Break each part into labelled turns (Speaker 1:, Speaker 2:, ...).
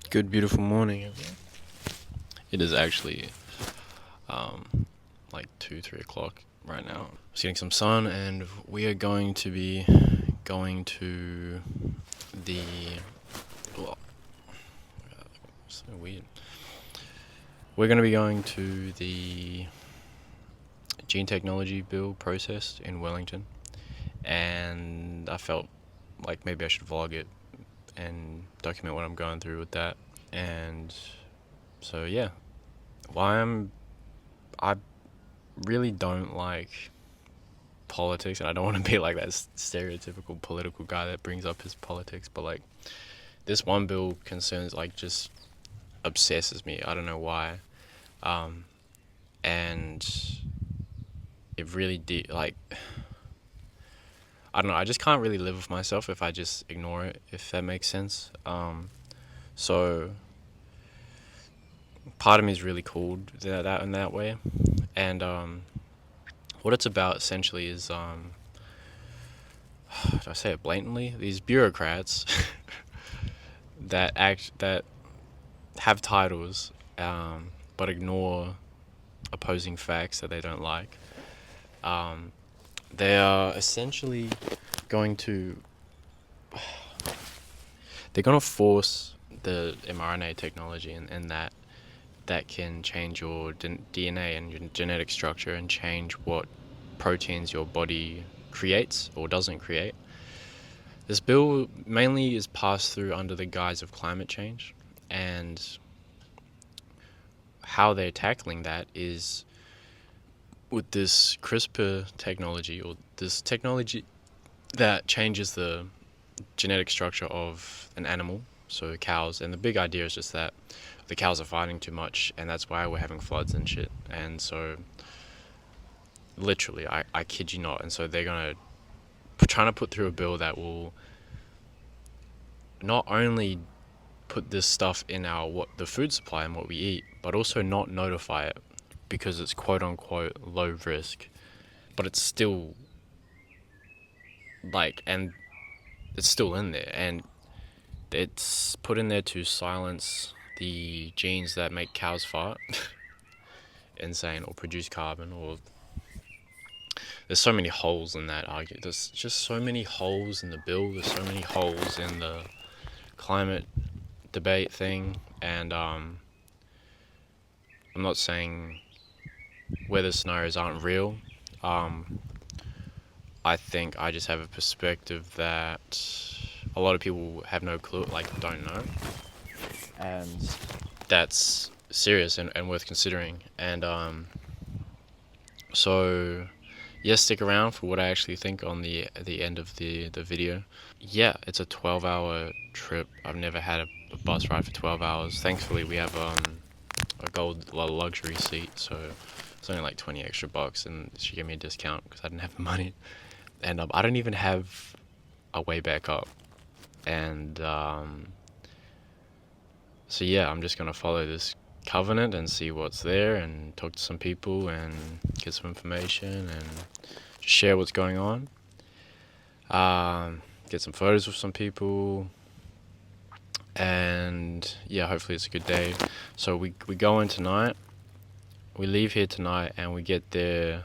Speaker 1: Good, beautiful morning, everyone. It is actually like 3 o'clock right now. Just getting some sun, and we are going to be going to the. Well, so weird. We're going to be going to the gene technology bill process in Wellington, and I felt like maybe I should vlog it and document what I'm going through with that. And so yeah, why I really don't like politics, and I don't want to be like that stereotypical political guy that brings up his politics, but like this one bill concerns, like, just obsesses me. I don't know why. And it really did, like, I don't know, I just can't really live with myself if I just ignore it, if that makes sense. So part of me is really cool that in that way. And what it's about essentially is, do I say it blatantly? These bureaucrats that have titles, but ignore opposing facts that they don't like. They are essentially going to they're going to force the mRNA technology, and that can change your DNA and your genetic structure and change what proteins your body creates or doesn't create. This bill mainly is passed through under the guise of climate change, and how they're tackling that is with this CRISPR technology, or this technology that changes the genetic structure of an animal, so cows. And the big idea is just that the cows are fighting too much, and that's why we're having floods and shit. And so, literally, I kid you not, and so they're trying to put through a bill that will not only put this stuff in the food supply and what we eat, but also not notify it because it's quote unquote low risk, but it's still and it's still in there, and it's put in there to silence the genes that make cows fart. Insane. Or produce carbon. Or there's so many holes in that argument. There's just so many holes in the bill. There's so many holes in the climate debate thing. And I'm not saying weather scenarios aren't real. I think I just have a perspective that a lot of people have no clue, like, don't know. And that's serious and worth considering. And so yes, stick around for what I actually think on the end of the video. Yeah, it's a 12-hour trip. I've never had a bus ride for 12 hours. Thankfully, we have a gold luxury seat, so it's only like 20 extra bucks, and she gave me a discount because I didn't have the money. And I don't even have a way back up. And so yeah, I'm just gonna follow this covenant and see what's there, and talk to some people and get some information and just share what's going on. Get some photos with some people, and yeah, hopefully it's a good day. So we go in tonight, we leave here tonight, and we get there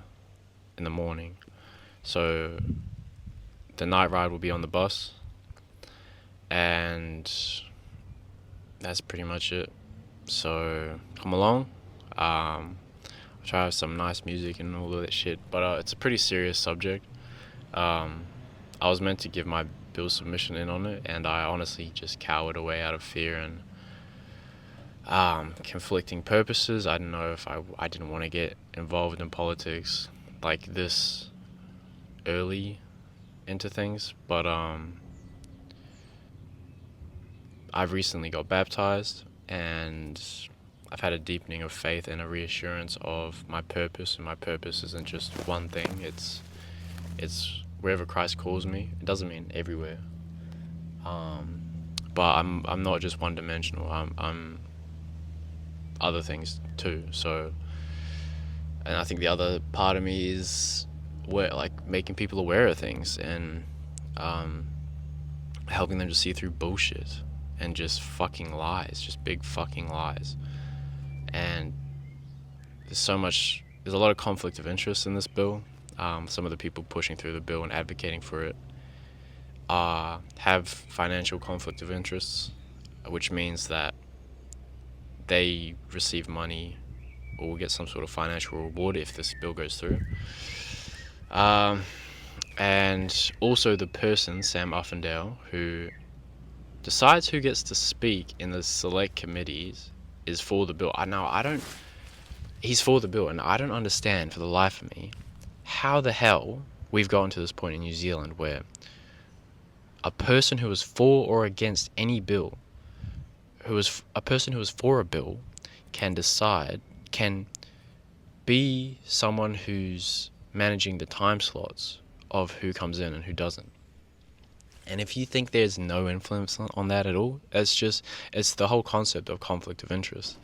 Speaker 1: in the morning. So the night ride will be on the bus, and that's pretty much it. So come along. I'll try out some nice music and all of that shit, but it's a pretty serious subject. I was meant to give my bill submission in on it, and I honestly just cowered away out of fear and conflicting purposes. I don't know if I didn't want to get involved in politics like this early into things, but I've recently got baptized, and I've had a deepening of faith and a reassurance of my purpose, and my purpose isn't just one thing. It's wherever Christ calls me. It doesn't mean everywhere, but I'm not just one dimensional. I'm other things too. So, and I think the other part of me is making people aware of things, and helping them to see through bullshit. and just fucking lies, just big fucking lies. And there's a lot of conflict of interest in this bill. Some of the people pushing through the bill and advocating for it have financial conflict of interests, which means that they receive money or will get some sort of financial reward if this bill goes through. And also the person, Sam Uffendale, who decides who gets to speak in the select committees is for the bill. He's for the bill, and I don't understand for the life of me how the hell we've gotten to this point in New Zealand where a person who is for or against any bill, a person who is for a bill, can be someone who's managing the time slots of who comes in and who doesn't. And if you think there's no influence on that at all, it's the whole concept of conflict of interest.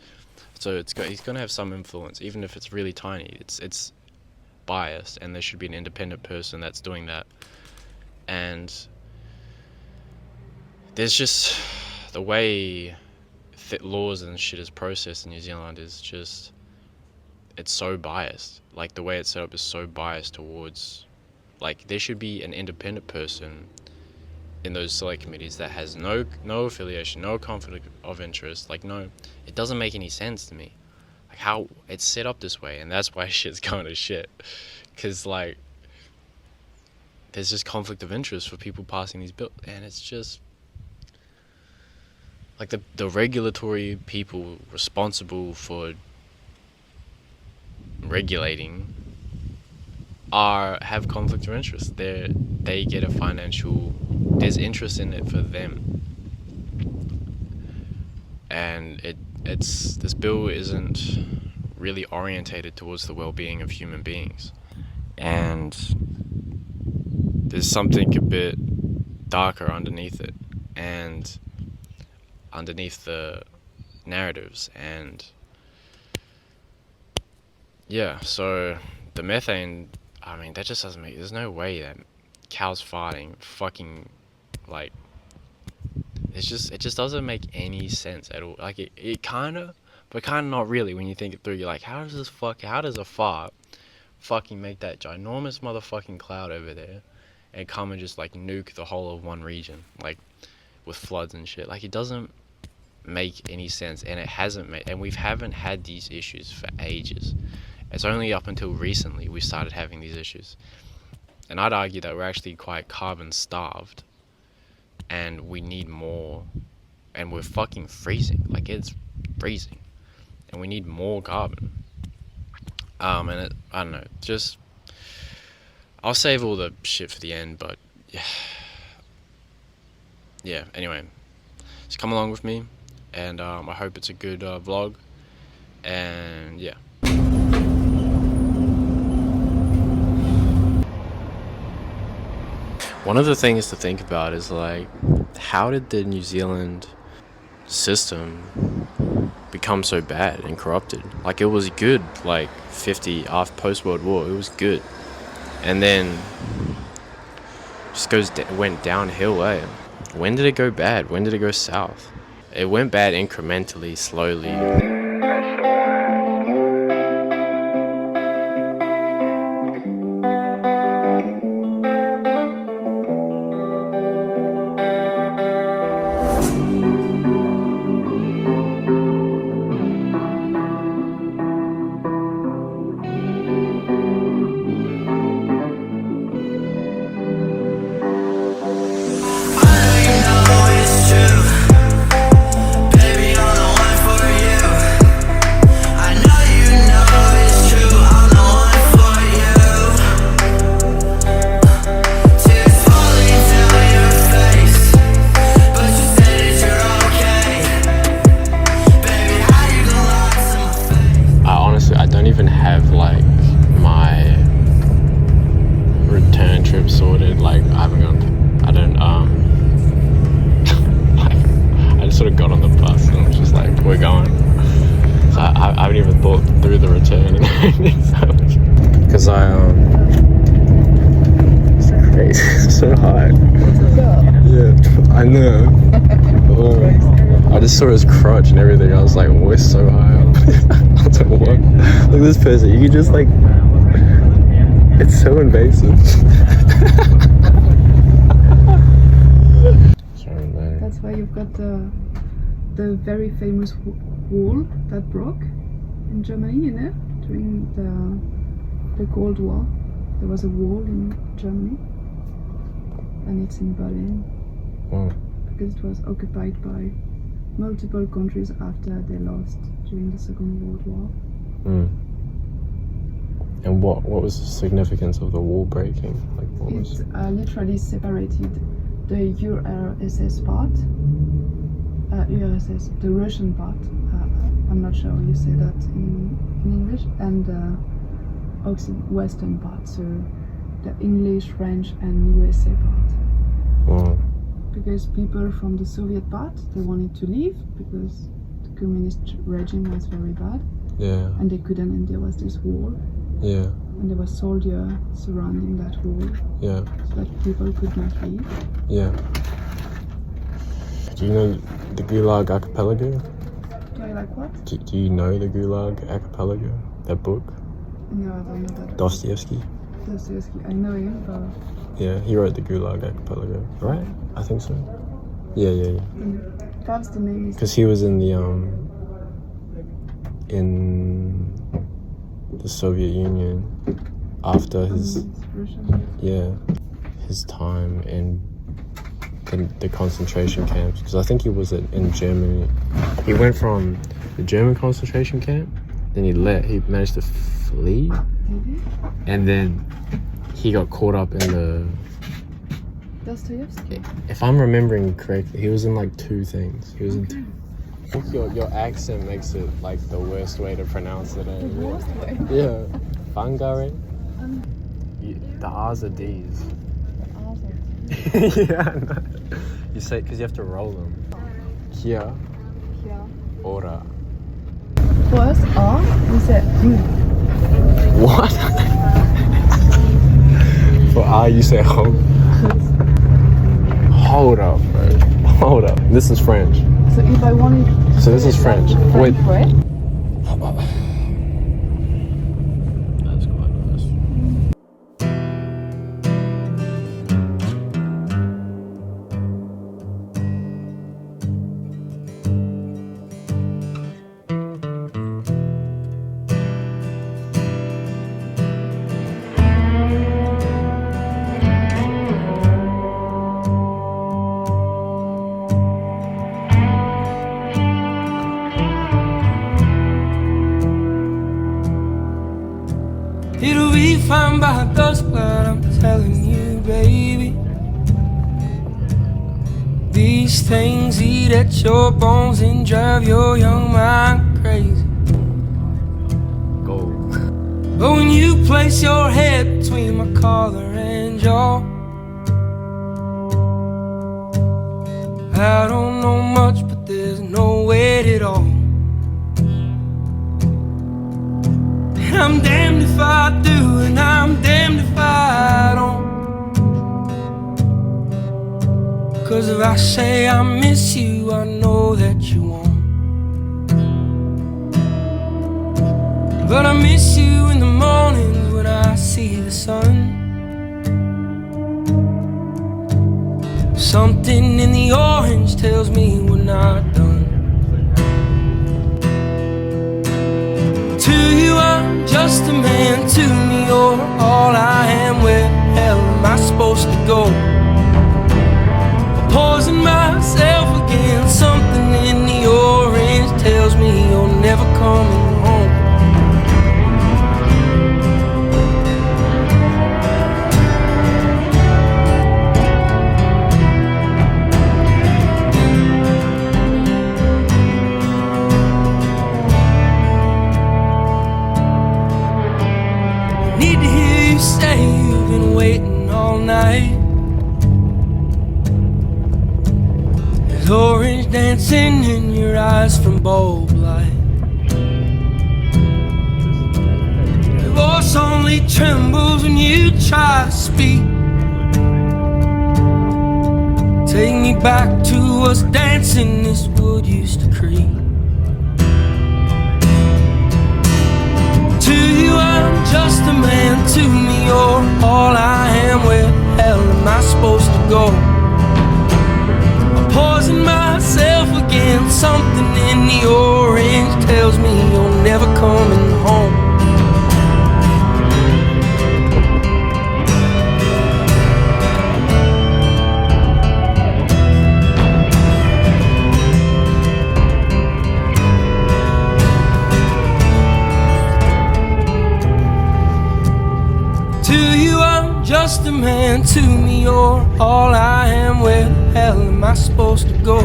Speaker 1: So he's going to have some influence, even if it's really tiny. It's biased, and there should be an independent person that's doing that. And there's just the way laws and shit is processed in New Zealand is just, it's so biased. Like, the way it's set up is so biased towards, like, there should be an independent person in those select committees that has no affiliation, no conflict of interest. Like, no, it doesn't make any sense to me, like, how it's set up this way. And that's why shit's going to shit, because, like, there's just conflict of interest for people passing these bills, and it's just like the regulatory people responsible for regulating have conflict of interest. They get a financial, there's interest in it for them, and this bill isn't really orientated towards the well-being of human beings, and there's something a bit darker underneath it, and underneath the narratives. And yeah, so the methane, I mean, that just doesn't there's no way that cows farting fucking, like, it just doesn't make any sense at all. Like, it kinda, but kinda not really when you think it through. You're like, how does a fart fucking make that ginormous motherfucking cloud over there and come and just, like, nuke the whole of one region, like, with floods and shit? Like, it doesn't make any sense, and it hasn't made, and we haven't had these issues for ages. It's only up until recently we started having these issues, and I'd argue that we're actually quite carbon starved, and we need more, and we're fucking freezing. Like, it's freezing, and we need more carbon. And I don't know, just, I'll save all the shit for the end, but yeah, anyway, just come along with me, and I hope it's a good vlog, and yeah. One of the things to think about is, like, how did the New Zealand system become so bad and corrupted? Like, it was good, like, after post-World War, it was good, and then just went downhill, eh? When did it go bad? When did it go south? It went bad incrementally, slowly. I don't even have, like, my return trip sorted. Like, I just sort of got on the bus and was just like, we're going. So I haven't even thought through the return and everything, so, because it's crazy, it's so hot. Yeah, I know. I just saw his crotch and everything. I was like, we're so high up. I was like, what? Look at this person. You can just like, it's so invasive.
Speaker 2: That's why you've got the very famous wall that broke in Germany, you know, during the Cold War. There was a wall in Germany, and it's in Berlin.
Speaker 1: Oh.
Speaker 2: Because it was occupied by multiple countries after they lost during the Second World War.
Speaker 1: And what was the significance of the wall breaking? Like, what was
Speaker 2: it? Literally separated the URSS part, the Russian part. I'm not sure how you say that in English, and the Western part, so the English, French, and USA part.
Speaker 1: Oh.
Speaker 2: Because people from the Soviet part, they wanted to leave because the communist regime was very bad.
Speaker 1: Yeah.
Speaker 2: And they couldn't, and there was this wall.
Speaker 1: Yeah.
Speaker 2: And there was soldiers surrounding that wall.
Speaker 1: Yeah.
Speaker 2: So that people could not leave.
Speaker 1: Yeah. Do you know the Gulag Archipelago?
Speaker 2: Do I like what?
Speaker 1: Do you know the Gulag Archipelago? That book?
Speaker 2: No, I don't know that.
Speaker 1: Dostoevsky?
Speaker 2: Dostoevsky, I know him, but...
Speaker 1: Yeah, he wrote the Gulag Archipelago, right? I think so. Yeah.
Speaker 2: Perhaps the name is...
Speaker 1: Because he was in the Soviet Union after his... his time in the concentration camps. Because I think he was in Germany. He went from the German concentration camp, then he managed to flee, and then he got caught up in the...
Speaker 2: Dostoevsky?
Speaker 1: If I'm remembering correctly, he was in like 2 things. He was in... I think your accent makes it like the worst way to pronounce it.
Speaker 2: The worst way?
Speaker 1: Yeah. Fangare? The R's are D's. Yeah, no. You say, because you have to roll them. Kia. Ora.
Speaker 2: For us, we say
Speaker 1: What? For R, you say ho. Hold up, bro. Hold up. This is French.
Speaker 2: So if I wanted to
Speaker 1: So this is French. Wait.
Speaker 2: Way,
Speaker 1: that's quite nice.
Speaker 3: It'll be fine by dusk, but I'm telling you, baby, these things eat at your bones and drive your young mind crazy.
Speaker 1: Go.
Speaker 3: But when you place your head between my collar and jaw, I don't know much, but there's no weight at all. I'm damned if I do, and I'm damned if I don't. 'Cause if I say I miss you, I know that you won't. But I miss you in the mornings when I see the sun. Something in the orange tells me we're not done. To you I'm just a man, to me you're all I am. Where the hell am I supposed to go? I'm poisoning myself again. Something in the orange tells me you're never coming home. Need to hear you say you've been waiting all night. There's orange dancing in your eyes from bulb light. Your voice only trembles when you try to speak. Take me back to us dancing this wood used to creep. To you I'm just a man, to me you're all I am. Where the hell am I supposed to go? I'm poisoning myself again. Something in the orange tells me you're never coming home. Just a man, to me you're all I am. Where the hell am I supposed to go?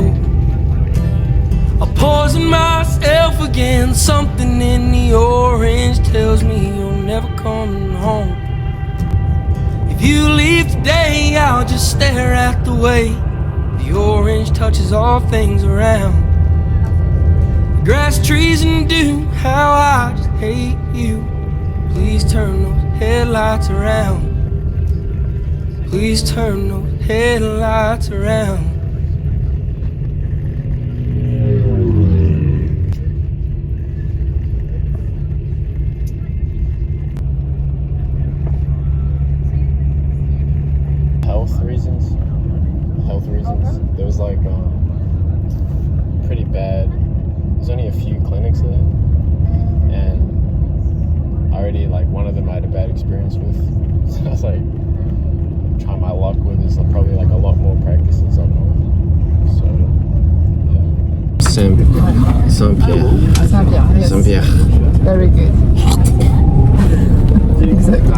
Speaker 3: I'll poison myself again. Something in the orange tells me you're never coming home. If you leave today, I'll just stare at the way the orange touches all things around. The grass, trees and dew, how I just hate you. Please turn those headlights around. Please turn those headlights around.
Speaker 1: Health reasons. There was like pretty bad. There's only a few clinics there, and I already like one of them I had a bad experience with. So I was like, try my luck with. There's probably like a lot more practices up north. So yeah.
Speaker 2: Saint-Pierre. Yes.
Speaker 1: Saint-Pierre.
Speaker 2: Very good. Exactly.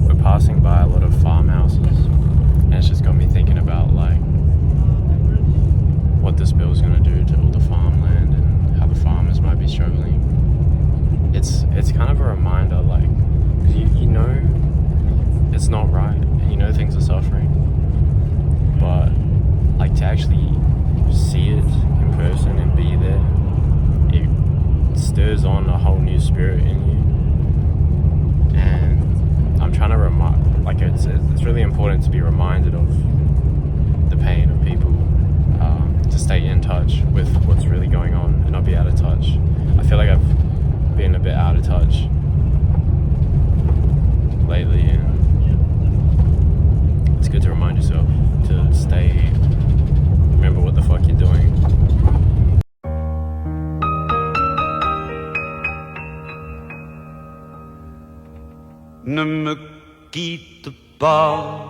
Speaker 1: We're passing by a lot of farmhouses, and it's just got me thinking about like what this bill's going to do to all the farmland and how the farmers might be struggling. It's kind of a reminder, like, you know it's not right, and you know things are suffering, but like to actually see it in person and be there, it stirs on a whole new spirit in you. And I'm trying to remind, like it's really important to be reminded of the pain of people, to stay in touch with what's really going on and not be out of touch. I feel like I've been a bit out of touch lately, and it's good to remind yourself to stay, remember what the fuck you're doing.
Speaker 4: Ne me quitte pas,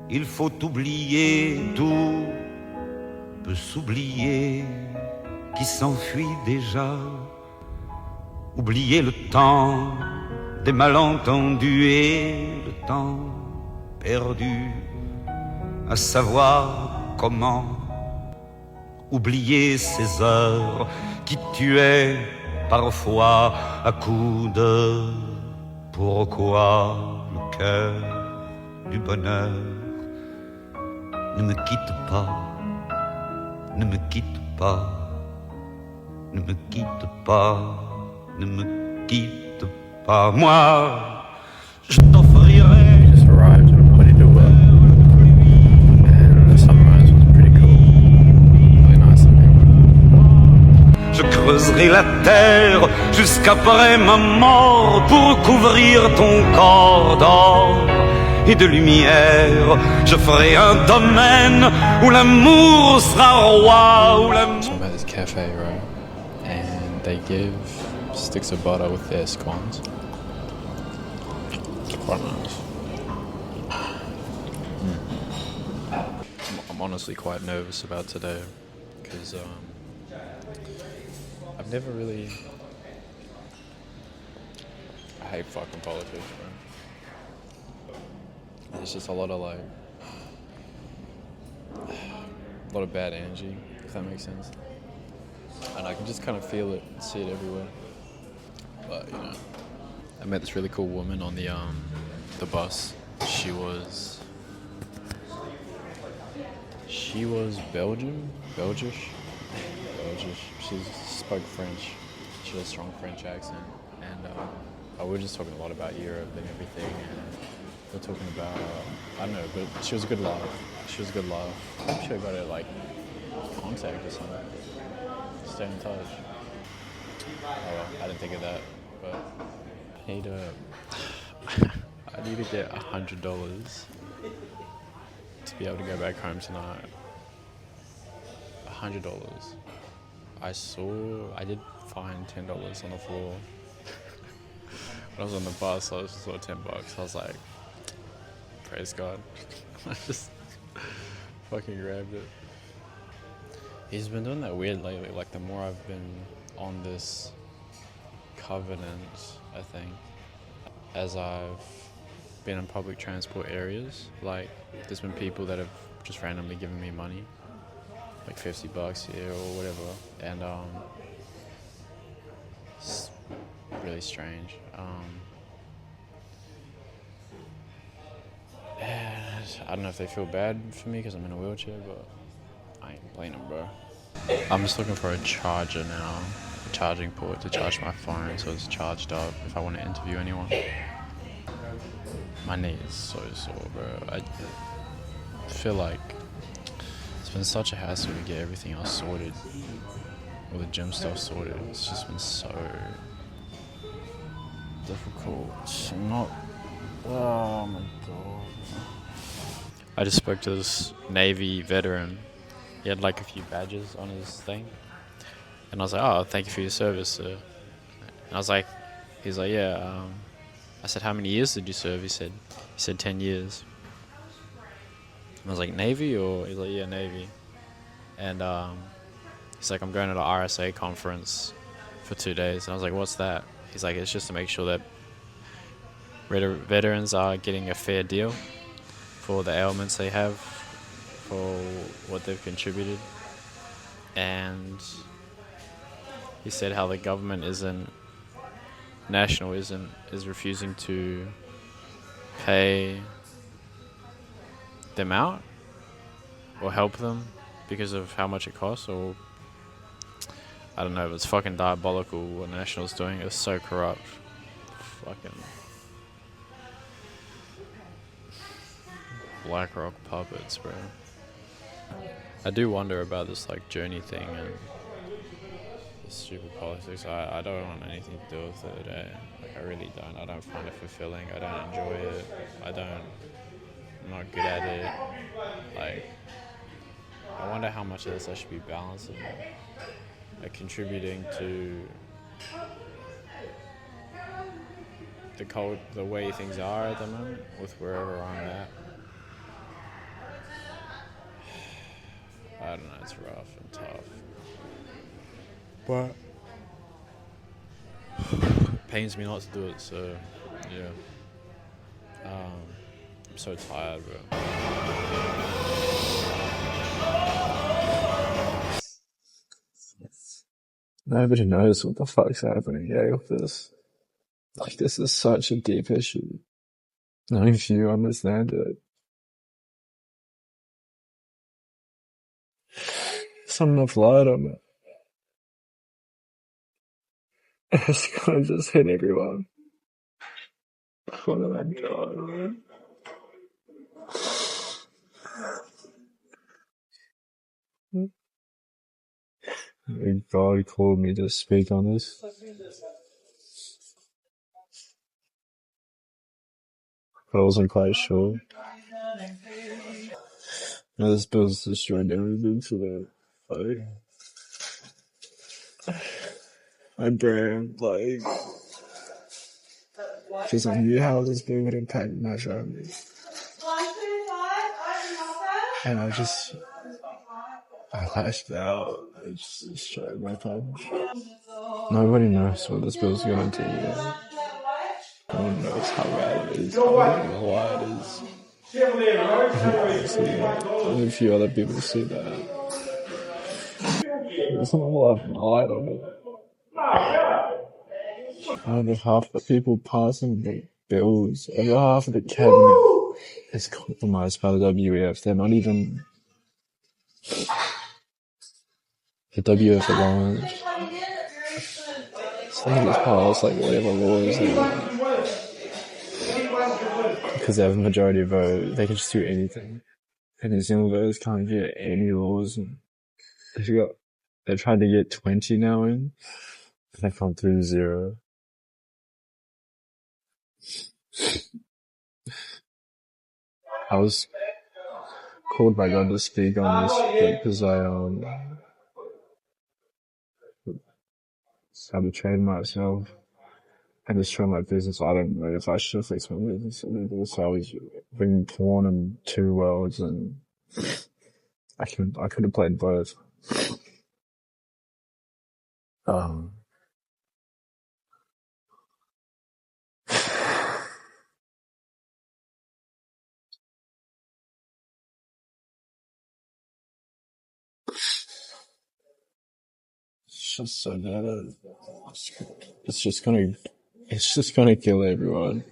Speaker 4: il faut oublier tout. Peut s'oublier qui s'enfuit déjà, oublier le temps des malentendus et le temps perdu à savoir comment, oublier ces heures qui tuaient parfois à coups de pourquoi le cœur du bonheur. Ne me quitte pas, ne me quitte pas, ne me quitte pas, ne me quitte pas. Moi, je t'offrirai.
Speaker 1: Just arrived in a pretty good weather, and the sunrise was pretty cool. Really nice looking.
Speaker 4: Je creuserai la terre jusqu'après ma mort pour couvrir ton corps d'or et de lumière. Je ferai un domaine où l'amour sera roi, où l'amour...
Speaker 1: So I'm at this cafe, right? And they give sticks of butter with their scones. It's quite nice. I'm honestly quite nervous about today, because I've never really... I hate fucking politics, bro. There's just a lot of a lot of bad energy, if that makes sense. And I can just kind of feel it, see it everywhere. But you know, I met this really cool woman on the bus. She was Belgian, Belgish. She spoke French, she has a strong French accent, and we were just talking a lot about Europe and everything, and we were talking about, I don't know, but she was a good laugh. She was a good laugh. I'm sure I got her, like, contact or something. Stay in touch. Oh well, I didn't think of that, but I need I need to get $100 to be able to go back home tonight. $100. I did find $10 on the floor. When I was on the bus, I saw $10. I was like, praise God. I just fucking grabbed it. He's been doing that weird lately. Like, the more I've been on this covenant, I think, as I've been in public transport areas, like, there's been people that have just randomly given me money, like $50 here or whatever, and it's really strange. I don't know if they feel bad for me because I'm in a wheelchair, but I ain't blaming them, bro. I'm just looking for a charger now, a charging port to charge my phone so it's charged up if I want to interview anyone. My knee is so sore, bro. I feel like it's been such a hassle to get everything else sorted, all the gym stuff sorted. It's just been so difficult. Oh my god. I just spoke to this Navy veteran. He had like a few badges on his thing. And I was like, oh, thank you for your service, sir. And I was like, he's like, yeah. I said, how many years did you serve? He said 10 years. And I was like, Navy? Or he's like, yeah, Navy. And he's like, I'm going to the RSA conference for 2 days. And I was like, what's that? He's like, it's just to make sure that veterans are getting a fair deal for the ailments they have, for what they've contributed. And he said how the government is refusing to pay them out or help them because of how much it costs, or I don't know, but it's fucking diabolical what National's doing. It's so corrupt. Fucking BlackRock puppets, bro. I do wonder about this like journey thing and this stupid politics. I don't want anything to do with it today. Like, I really don't. I don't find it fulfilling. I don't enjoy it. I'm not good at it. Like, I wonder how much of this I should be balancing, like contributing to the way things are at the moment with wherever I'm at. I don't know, it's rough and tough. But it pains me not to do it, so yeah. I'm so tired, bro.
Speaker 5: Nobody knows what the fuck's happening here with this. Like, this is such a deep issue. Only few understand it. Some have lied on it. It's gonna just hit everyone. What am I doing, man? God called me to speak on this. But I wasn't quite sure. This bill's destroyed everything for the fight. My brain, like, because I knew how this bill would impact my family. And I lashed out. I just destroyed my family. Nobody knows what this bill's gonna do. No one knows how bad it is. I don't know why it is. Only a few other people see that. Some people have no light on it. Over half the people passing the bills, over half of the cabinet is compromised by the WEF. They're not even the WEF alone. think it's passed like whatever laws, because they have a majority vote, they can just do anything. And New Zealand voters can't get any laws. And they're trying to get 20 now in, and they come through 0. I was called by God to speak on this because I betrayed myself and destroyed my business. I don't know if I should fix my business. So I was being born in 2 worlds, and I could have played both. It's just so bad. It's just gonna kill everyone.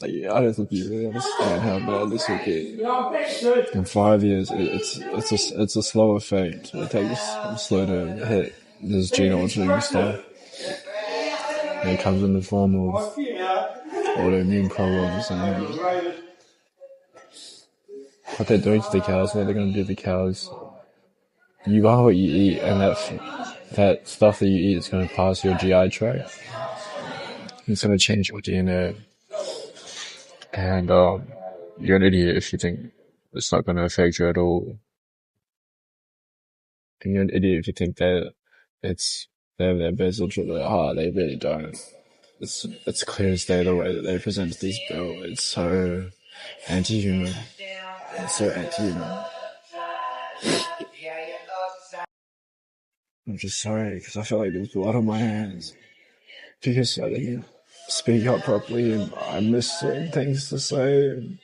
Speaker 5: Like, I don't think you really understand how bad this will get. In 5 years, it's a slow effect. It takes slow to hit this gene altering stuff. And it comes in the form of autoimmune problems, and what they're doing to the cows, what they're gonna do to the cows. You are what you eat, and that stuff that you eat is gonna pass your GI tract. It's gonna change your DNA. And you're an idiot if you think it's not gonna affect you at all. And you're an idiot if you think that they have their best interest at heart. They really don't. It's clear as day the way that they present this bill. It's so anti-human. It's so anti-human. I'm just sorry, because I feel like there's blood on my hands. Because I didn't speak up properly, and I missed certain things to say.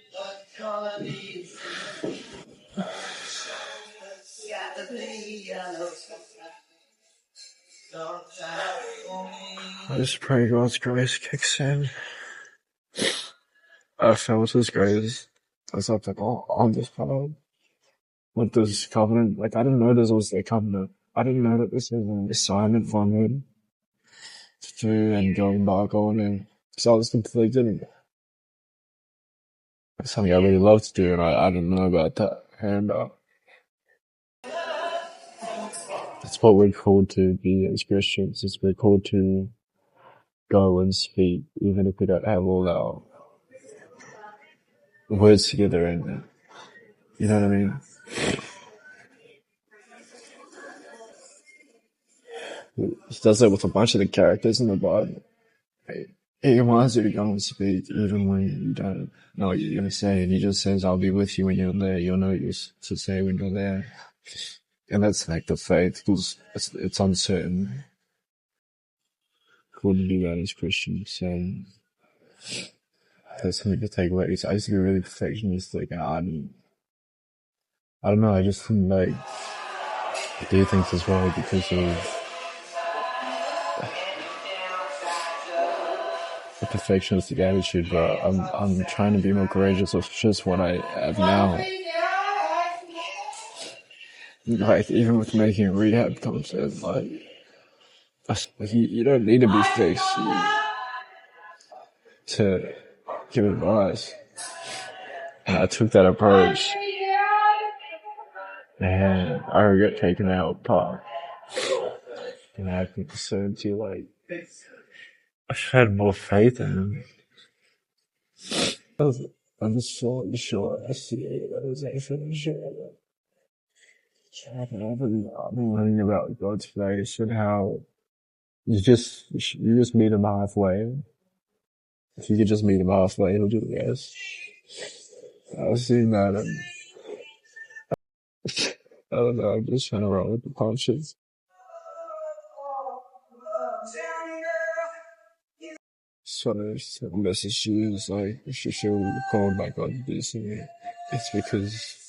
Speaker 5: I just pray God's grace kicks in. I felt His grace. I was like, oh, on this part, with this covenant. Like, I didn't know this was their covenant. I didn't know that this was an assignment for me to do and go back on. And so I was conflicted. It's something I really love to do, and I didn't know about that. And that's what we're called to be as Christians. It's we're called to go and speak, even if we don't have all our words together. And you know what I mean? He does that with a bunch of the characters in the Bible. He reminds you to go and speak, even when you don't know what you're going to say. And he just says, I'll be with you when you're there. You'll know what you're to say when you're there. And that's like the faith, because it's uncertain. Couldn't do that as Christians. And that's something to take away. I used to be really perfectionistic. I don't know, I just didn't like do things as well because of a perfectionistic attitude, but I'm trying to be more courageous with just what I have now. Like, even with making a rehab content, like you don't need to be fixed to give advice. And I took that approach, and I regret taking that apart. And I have concern too, like, I should have had more faith in him. I'm just so sure I see it. I was actually sure. I've been learning about God's face and how you just meet him halfway. If you could just meet him halfway, he'll do the rest. I've seen that, and I don't know, I'm just trying to roll with the punches. So the message is like, if you feel called by God to do something, it's because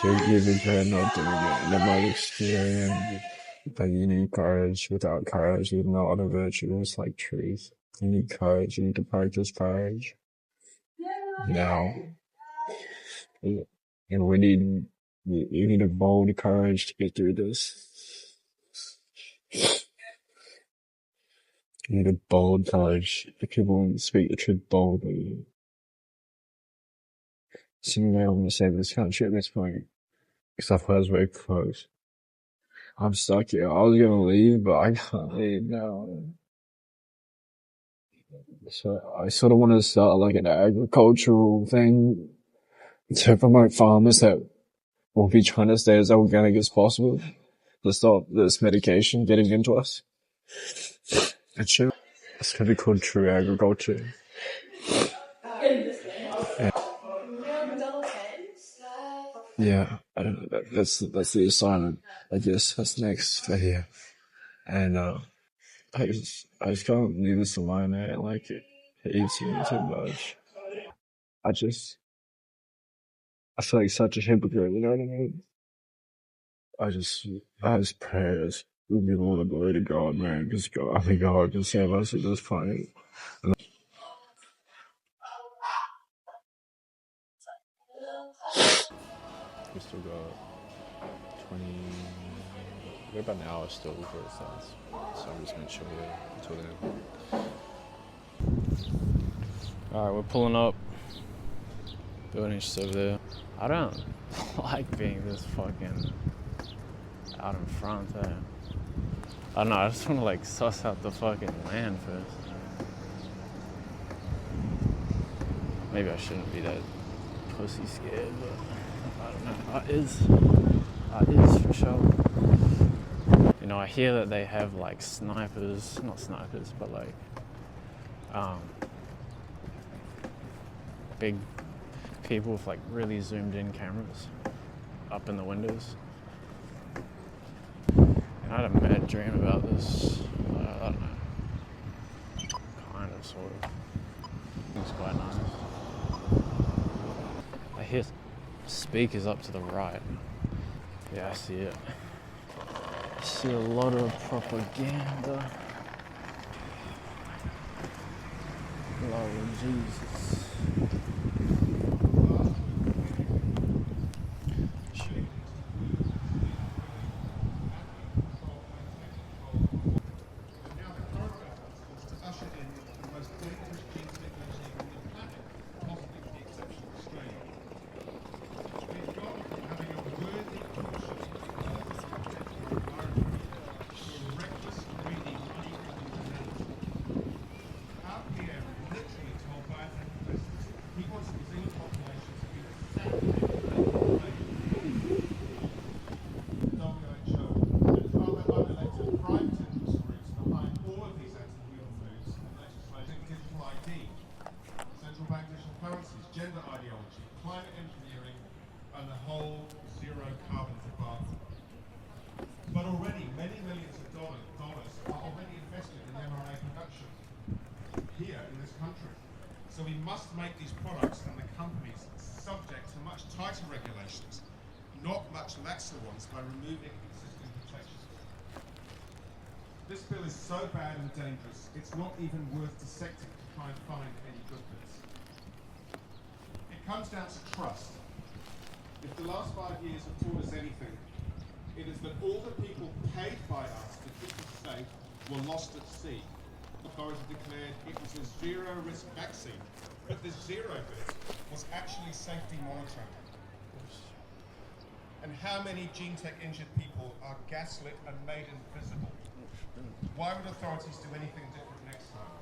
Speaker 5: you've been not doing it. And it might experience that you need courage. Without courage, there's no other virtues like truth. You need courage. You need to practice courage. Now, and we need, you need a bold courage to get through this. You need a bold courage. The people who speak the truth boldly. Some may want to save this country at this point. Because I was very close. I'm stuck here. I was gonna leave, but I can't leave now. So I sort of want to start like an agricultural thing to promote farmers that will be trying to stay as organic as possible to stop this medication getting into us. It's gonna be called true agriculture. Yeah, I don't know. That's the assignment. I guess that's next for here. And I just can't leave this alone. I don't like it. It eats me too much. I feel like such a hypocrite. You know what I mean? I just pray as we give all the glory to God, man. Because God, I think God can save us at this point. We still got 20. We're about an hour still before it starts. So I'm just gonna chill here until then.
Speaker 1: Alright, we're pulling up. Building's just over there. I don't like being this fucking out in front there. I don't know, I just wanna like suss out the fucking land first. Maybe I shouldn't be that pussy scared, but I don't know. I is for sure. You know, I hear that they have like snipers, not snipers, but like big people with like really zoomed in cameras up in the windows. And I had a mad dream about this. I don't know. Kind of, sort of. It's quite nice. I hear speakers up to the right. Yeah, I see it. I see a lot of propaganda. Lord Jesus.
Speaker 6: Gender ideology, climate engineering, and the whole zero carbon debacle. But already many millions of dollars are already invested in mRNA production here in this country. So we must make these products and the companies subject to much tighter regulations, not much laxer ones, by removing existing protections. This bill is so bad and dangerous, it's not even worth dissecting to try and find any good bits. It comes down to trust. If the last 5 years have taught us anything, it is that all the people paid by us to keep us safe were lost at sea. Authorities declared it was a zero-risk vaccine, but the zero bit was actually safety monitoring. And how many gene-tech injured people are gaslit and made invisible? Why would authorities do anything different next time?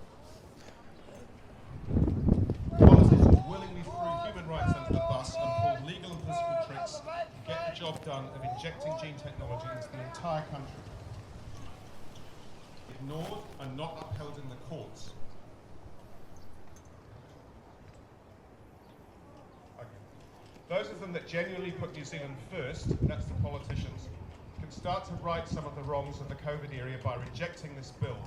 Speaker 6: Politicians willingly threw human rights under the bus and pulled legal and political tricks to get the job done of injecting gene technology into the entire country. Ignored and not upheld in the courts. Okay. Those of them that genuinely put New Zealand first, that's the politicians, can start to right some of the wrongs of the COVID era by rejecting this bill.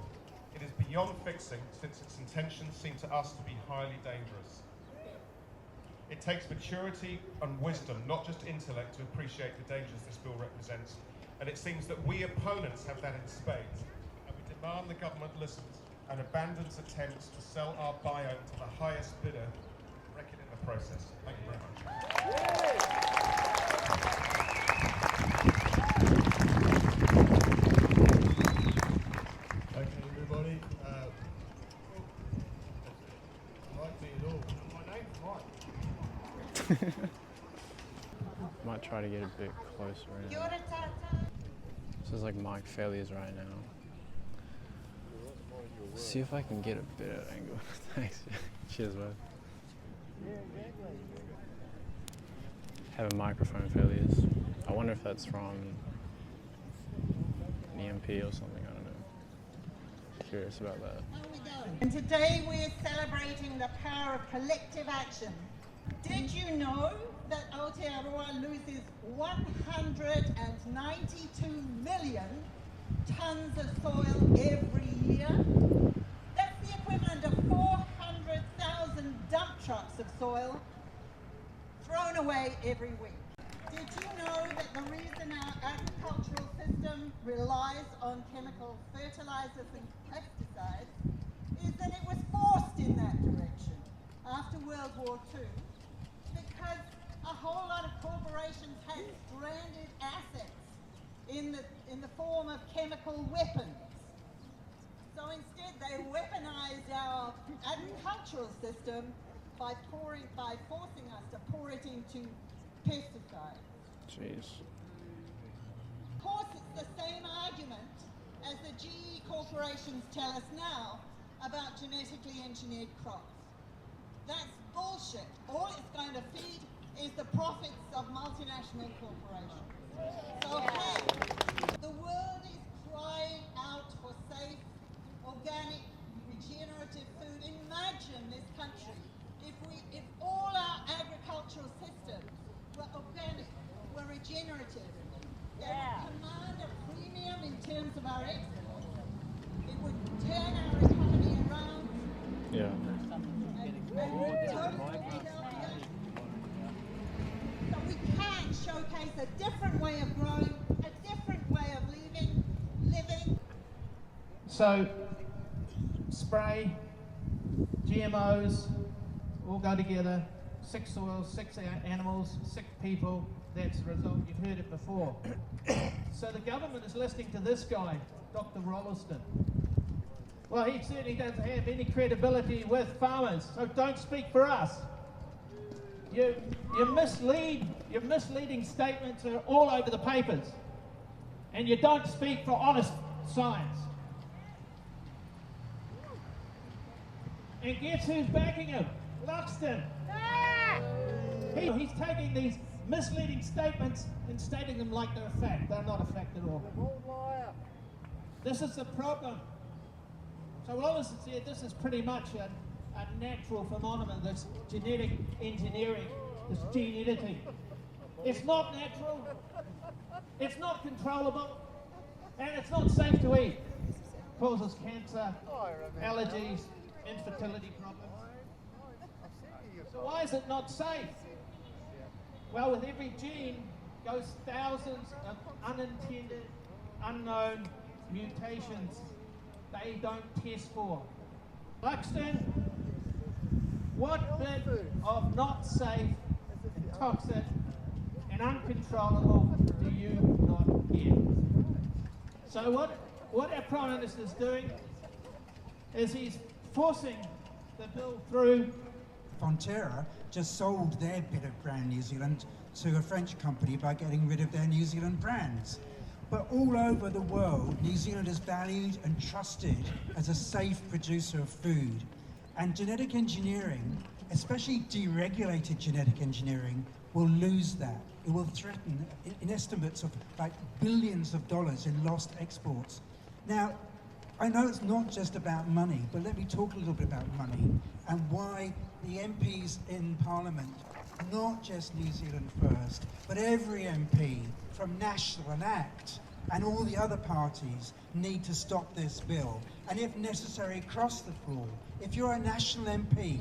Speaker 6: It is beyond fixing, since its intentions seem to us to be highly dangerous. It takes maturity and wisdom, not just intellect, to appreciate the dangers this bill represents. And it seems that we opponents have that in spades. And we demand the government listens and abandons attempts to sell our biome to the highest bidder, wreck it in the process. Thank you very much.
Speaker 1: Might try to get a bit closer in. This is like Mike Failures right now. See if I can get a bit of angle. Thanks. Cheers, bud. Having microphone failures. I wonder if that's from an EMP or something. I don't know. Curious about that.
Speaker 7: And today we're celebrating the power of collective action. Did you know that Aotearoa loses 192 million tons of soil every year? That's the equivalent of 400,000 dump trucks of soil thrown away every week. Did you know that the reason our agricultural system relies on chemical fertilizers and pesticides is that it was forced in that direction after World War II, because a whole lot of corporations had stranded assets in the form of chemical weapons. So instead they weaponized our agricultural system by forcing us to pour it into pesticides.
Speaker 1: Jeez.
Speaker 7: Of course, it's the same argument as the GE corporations tell us now about genetically engineered crops. That's bullshit. All it's going to feed is the profits of multinational corporations. So hey, the world is crying out for safe, organic, regenerative food. Imagine this country if all our agricultural systems were organic, were regenerative. They would command a premium in terms of our exports. It would turn our economy around.
Speaker 1: Yeah.
Speaker 7: So we can showcase a different way of growing, a different way of living.
Speaker 8: So, spray, GMOs, all go together, sick soil, sick animals, sick people, that's the result. You've heard it before. So the government is listening to this guy, Dr. Rolliston. Well, he certainly doesn't have any credibility with farmers, so don't speak for us. Your misleading statements are all over the papers, and you don't speak for honest science. And guess who's backing him? Luxton. He's taking these misleading statements and stating them like they're a fact. They're not a fact at all. This is the problem. So Wellington said this is pretty much a natural phenomenon, this genetic engineering, this gene editing. It's not natural, it's not controllable, and it's not safe to eat. It causes cancer, allergies, infertility problems. So why is it not safe? Well, with every gene goes thousands of unintended, unknown mutations they don't test for. Luxton, what bit of not safe, toxic, and uncontrollable do you not get? So what our Prime Minister is doing is he's forcing the bill through.
Speaker 9: Fonterra just sold their bit of brand New Zealand to a French company by getting rid of their New Zealand brands. But all over the world, New Zealand is valued and trusted as a safe producer of food. And genetic engineering, especially deregulated genetic engineering, will lose that. It will threaten, in estimates of like billions of dollars in lost exports. Now, I know it's not just about money, but let me talk a little bit about money and why the MPs in Parliament, not just New Zealand First, but every MP from National and ACT and all the other parties need to stop this bill and if necessary cross the floor. If you're a National MP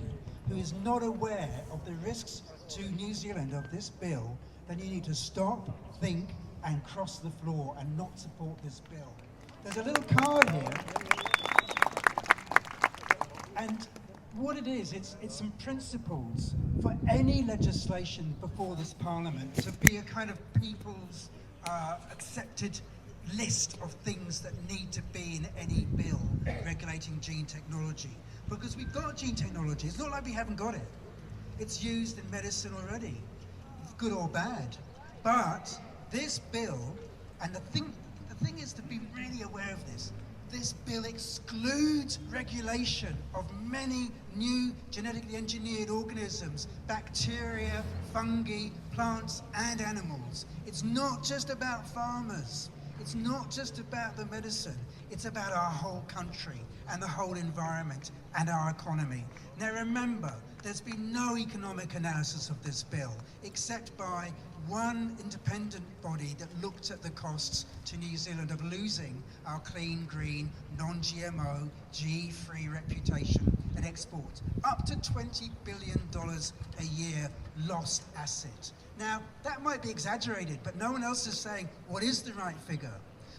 Speaker 9: who is not aware of the risks to New Zealand of this bill, then you need to stop, think and cross the floor and not support this bill. There's a little card here, and what it is, it's some principles for any legislation before this Parliament to be a kind of people's accepted list of things that need to be in any bill regulating gene technology. Because we've got gene technology, it's not like we haven't got it. It's used in medicine already, good or bad. But this bill, and the thing is to be really aware of this bill excludes regulation of many new genetically engineered organisms, bacteria, fungi, plants, and animals. It's not just about farmers. It's not just about the medicine. It's about our whole country and the whole environment and our economy. Now remember, there's been no economic analysis of this bill, except by one independent body that looked at the costs to New Zealand of losing our clean, green, non-GMO, GE-free reputation and exports. Up to $20 billion a year lost asset. Now, that might be exaggerated, but no one else is saying what is the right figure.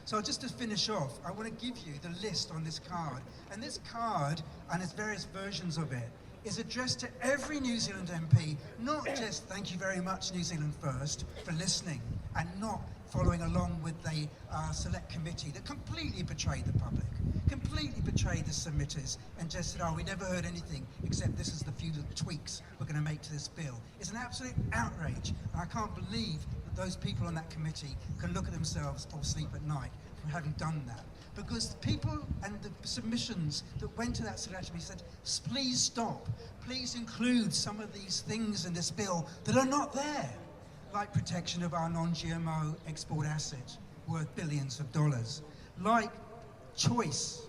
Speaker 9: So just to finish off, I want to give you the list on this card. And this card, and its various versions of it, is addressed to every New Zealand MP, not just thank you very much New Zealand First for listening and not following along with the select committee that completely betrayed the public, completely betrayed the submitters and just said, oh, we never heard anything except this is the few little tweaks we're going to make to this bill. It's an absolute outrage, and I can't believe that those people on that committee can look at themselves or sleep at night for having done that. Because the people and the submissions that went to that select committee said, please stop, please include some of these things in this bill that are not there, like protection of our non-GMO export asset worth billions of dollars, like choice.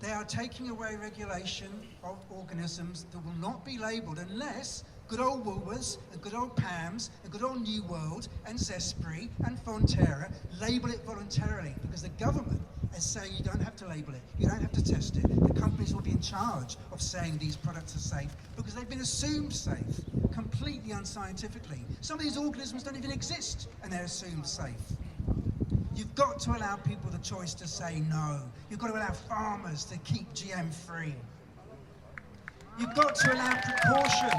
Speaker 9: They are taking away regulation of organisms that will not be labelled unless good old Woolworths and good old Pam's and good old New World and Zespri and Fonterra label it voluntarily, because the government is saying you don't have to label it, you don't have to test it. The companies will be in charge of saying these products are safe because they've been assumed safe, completely unscientifically. Some of these organisms don't even exist and they're assumed safe. You've got to allow people the choice to say no. You've got to allow farmers to keep GM free. You've got to allow precaution.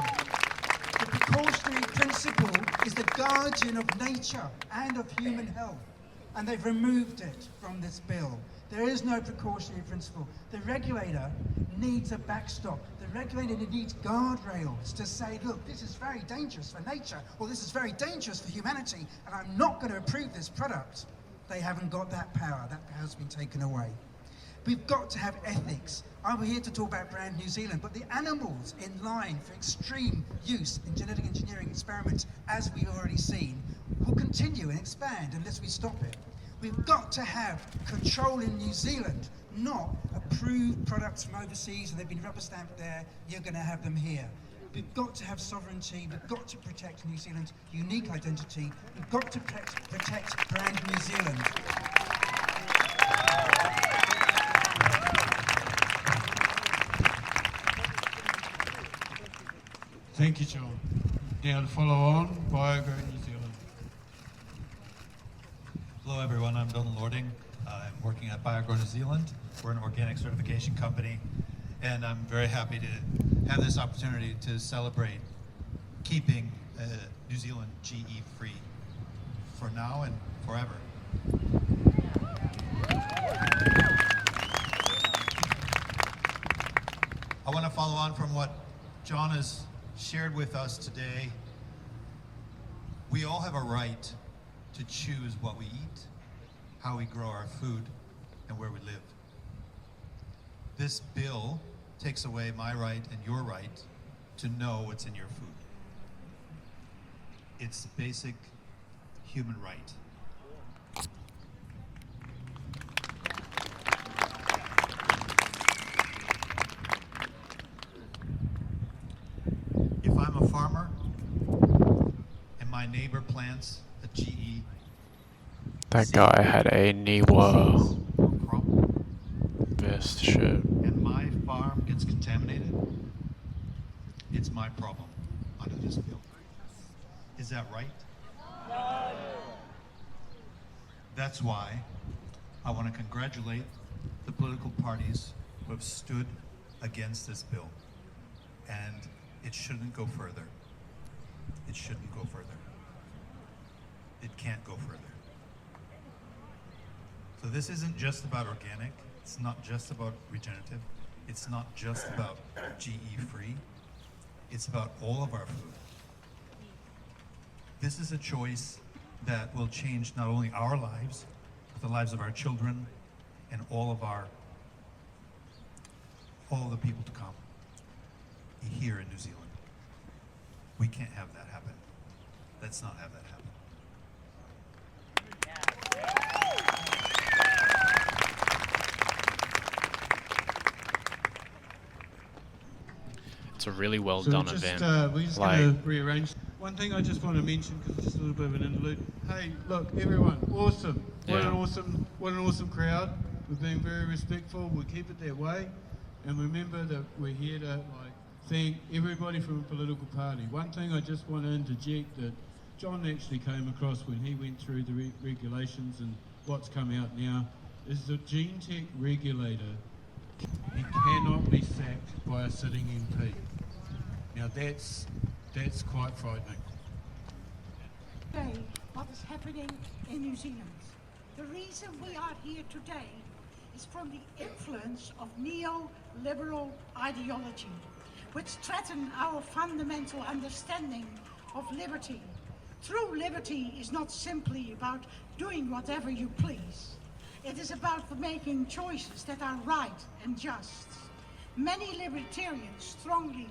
Speaker 9: The precautionary principle is the guardian of nature and of human health, and they've removed it from this bill. There is no precautionary principle. The regulator needs a backstop. The regulator needs guardrails to say, look, this is very dangerous for nature, or this is very dangerous for humanity, and I'm not going to approve this product. They haven't got that power. That power's been taken away. We've got to have ethics. I'm here to talk about Brand New Zealand, but the animals in line for extreme use in genetic engineering experiments, as we've already seen, will continue and expand unless we stop it. We've got to have control in New Zealand, not approve products from overseas and they've been rubber stamped there, you're going to have them here. We've got to have sovereignty, we've got to protect New Zealand's unique identity, we've got to protect Brand New Zealand.
Speaker 6: Thank you, John. Now to follow on, BioGrow New Zealand.
Speaker 10: Hello everyone, I'm Bill Lording. I'm working at BioGrow New Zealand. We're an organic certification company, and I'm very happy to have this opportunity to celebrate keeping New Zealand GE free for now and forever. I want to follow on from what John has shared with us today. We all have a right to choose what we eat, how we grow our food, and where we live. This bill takes away my right and your right to know what's in your food. It's basic human right. If I'm a farmer and my neighbor plants a GE,
Speaker 1: That guy had a Niwa
Speaker 10: crop,
Speaker 1: vest shirt.
Speaker 10: and my farm gets contaminated, it's my problem under this bill. Is that right? No. That's why I want to congratulate the political parties who have stood against this bill. And it shouldn't go further. It shouldn't go further. It can't go further. So this isn't just about organic. It's not just about regenerative. It's not just about GE free. It's about all of our food. This is a choice that will change not only our lives, but the lives of our children and all of the people to come here in New Zealand. We can't have that happen. Let's not have that happen.
Speaker 1: It's a really well
Speaker 6: So
Speaker 1: done
Speaker 6: we're just,
Speaker 1: event.
Speaker 6: we're just
Speaker 1: Like,
Speaker 6: going to rearrange. One thing I just want to mention, because it's just a little bit of an interlude. Hey, look, everyone, awesome. What
Speaker 1: Yeah.
Speaker 6: an awesome crowd. We've been very respectful. We'll keep it that way. And remember that we're here to thank everybody from a political party. One thing I just want to interject that John actually came across when he went through the regulations and what's come out now is the gene tech regulator. He cannot be sacked by a sitting MP. Now that's quite frightening.
Speaker 11: Today, what is happening in New Zealand. The reason we are here today is from the influence of neoliberal ideology, which threaten our fundamental understanding of liberty. True liberty is not simply about doing whatever you please. It is about making choices that are right and just. Many libertarians strongly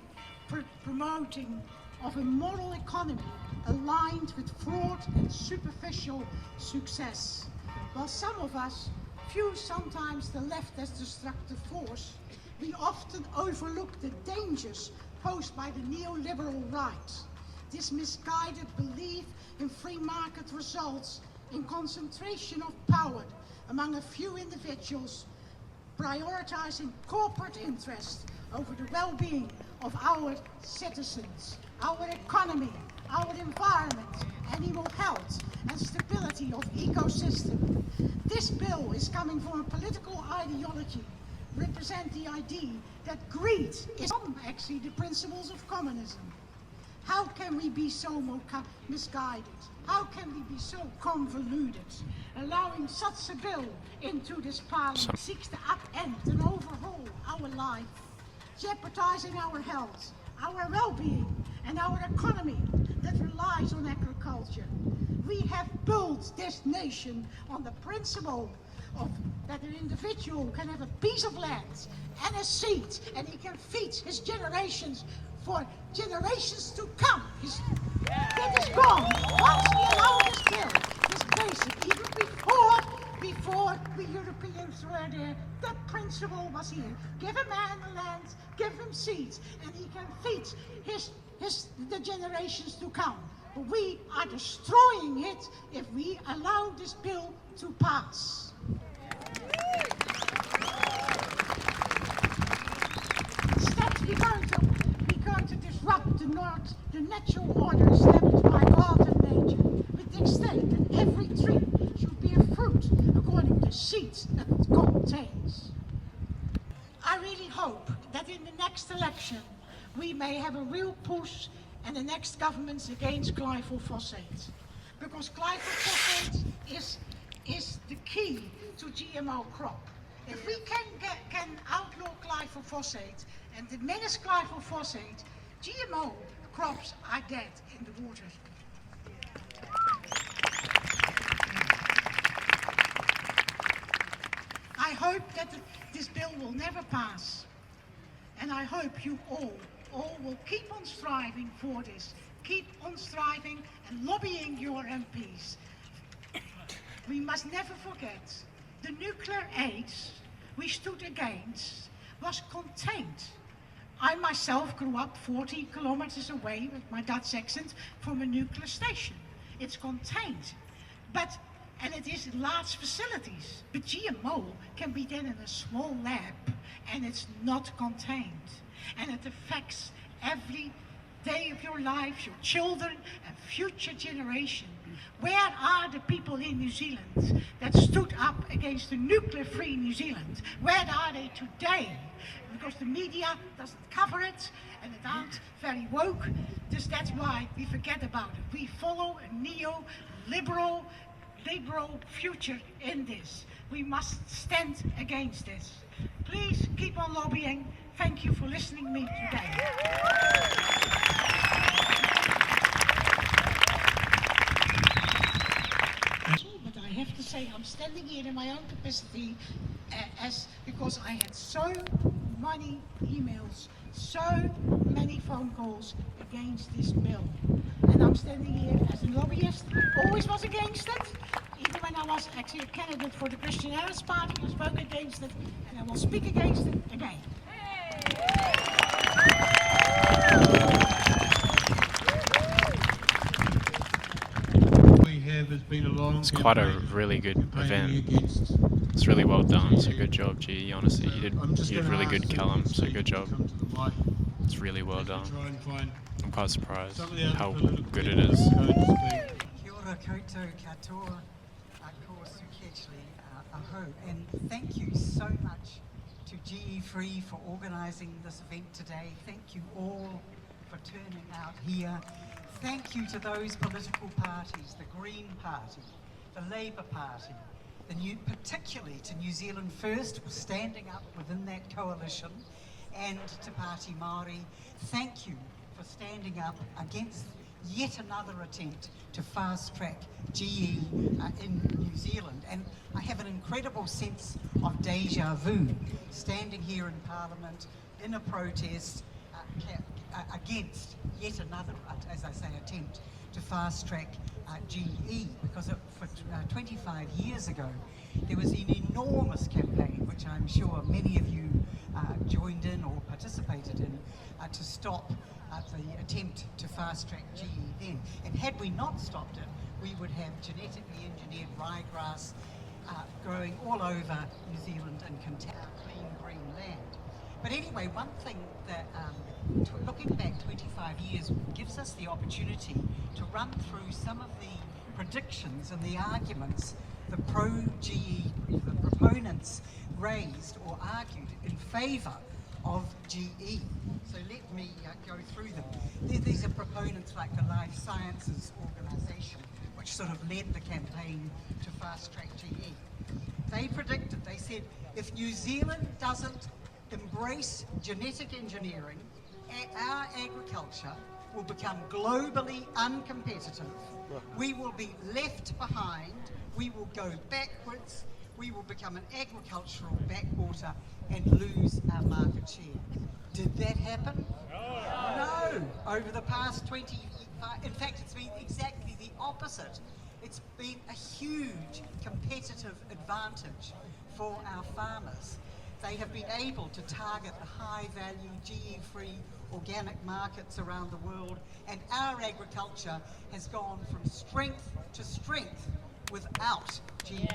Speaker 11: promoting of a moral economy aligned with fraud and superficial success. While some of us view sometimes the left as destructive force, we often overlook the dangers posed by the neoliberal right. This misguided belief in free market results in concentration of power among a few individuals, prioritizing corporate interest over the well-being of our citizens, our economy, our environment, animal health, and stability of ecosystem. This bill is coming from a political ideology, represent the idea that greed is actually the principles of communism. How can we be so misguided? How can we be so convoluted? Allowing such a bill into this parliament seeks to upend and overhaul our life, jeopardizing our health, our well-being, and our economy that relies on agriculture. We have built this nation on the principle of that an individual can have a piece of land and a seed, and he can feed his generations for generations to come. That is gone. Once we allow this bill, this basic, even before we Europeans were there, the principle was here. Give a man the land, give him seeds, and he can feed the generations to come. But we are destroying it if we allow this bill to pass. Instead, we're going to disrupt the natural order established by God and nature, with the extent that every tree should bear fruit according to the seeds that it contains. I really hope that in the next election we may have a real push and the next government's against glyphosate, because glyphosate is the key to GMO crop. If we can outlaw glyphosate and diminish glyphosate, GMO crops are dead in the water. I hope that this bill will never pass, and I hope you all will keep on striving for this. Keep on striving and lobbying your MPs. We must never forget the nuclear aids we stood against was contained. I myself grew up 40 kilometers away with my Dutch accent from a nuclear station. It's contained, and it is in large facilities. But GMO can be done in a small lab, and it's not contained. And it affects every day of your life, your children and future generation. Where are the people in New Zealand that stood up against the nuclear-free New Zealand? Where are they today? Because the media doesn't cover it, and it aren't very woke. Just that's why we forget about it. We follow a neo-liberal future in this. We must stand against this. Please keep on lobbying. Thank you for listening to me today. standing here in my own capacity because I had so many emails, so many phone calls against this bill. And I'm standing here as a lobbyist. I always was against it. Even when I was actually a candidate for the Christian Harris Party, I spoke against it, and I will speak against it again.
Speaker 6: We have has been a long
Speaker 1: It's quite a really good event. It's really well done, so good job, G. Honestly, you did really good, Callum, so good job. It's really well done. I'm quite surprised how good it is.
Speaker 9: Kia ora koutou katoa, ko Sukechli aho, and thank you so much to GE Free for organising this event today. Thank you all for turning out here. Thank you to those political parties, the Green Party, the Labour Party, particularly to New Zealand First for standing up within that coalition, and to Party Māori. Thank you for standing up against yet another attempt to fast-track GE in New Zealand. And I have an incredible sense of deja vu, standing here in Parliament in a protest against yet another, as I say, attempt to fast-track GE, because for 25 years ago, there was an enormous campaign, which I'm sure many of you joined in or participated in, to stop the attempt to fast-track GE then. And had we not stopped it, we would have genetically engineered ryegrass growing all over New Zealand and clean green land. But anyway, one thing that, looking back 25 years, gives us the opportunity to run through some of the predictions and the arguments the pro-GE, the proponents raised or argued in favour of GE. So let me go through them. These are proponents like the Life Sciences Organisation, which sort of led the campaign to fast-track GE. They predicted, they said, if New Zealand doesn't embrace genetic engineering, our agriculture will become globally uncompetitive. We will be left behind, we will go backwards, we will become an agricultural backwater and lose our market share. Did that happen? No. Over the past 20 years, in fact, it's been exactly the opposite. It's been a huge competitive advantage for our farmers. They have been able to target the high-value, GE-free organic markets around the world, and our agriculture has gone from strength to strength without GE.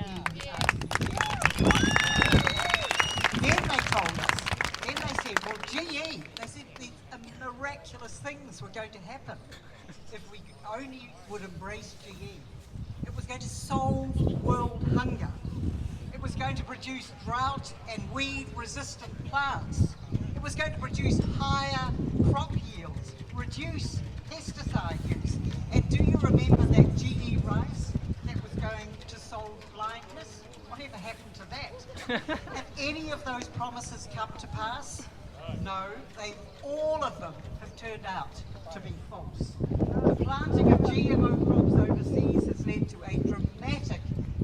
Speaker 9: Then they told us, then they said, well, GE, they said these miraculous things were going to happen if we only would embrace GE. It was going to solve world hunger. It was going to produce drought and weed-resistant plants. It was going to produce higher crop yields, reduce pesticide use. And do you remember that GE rice that was going to solve blindness? Whatever happened to that? Have any of those promises come to pass? No, all of them have turned out to be false. The planting of GMO crops overseas has led to a dramatic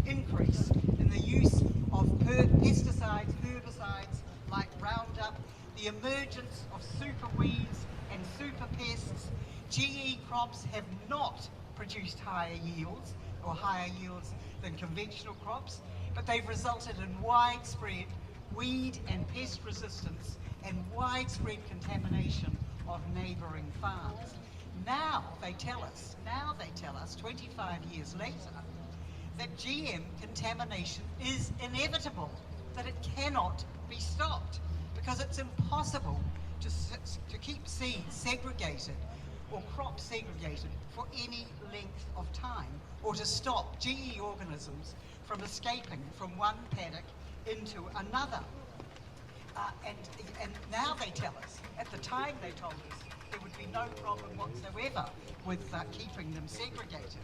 Speaker 9: increase in the use of pesticides, herbicides like Roundup, the emergence of super weeds and super pests. GE crops have not produced higher yields than conventional crops, but they've resulted in widespread weed and pest resistance and widespread contamination of neighbouring farms. Now they tell us, 25 years later, that GM contamination is inevitable, that it cannot be stopped, because it's impossible to keep seeds segregated or crops segregated for any length of time, or to stop GE organisms from escaping from one paddock into another. And now they tell us, at the time they told us, there would be no problem whatsoever with keeping them segregated.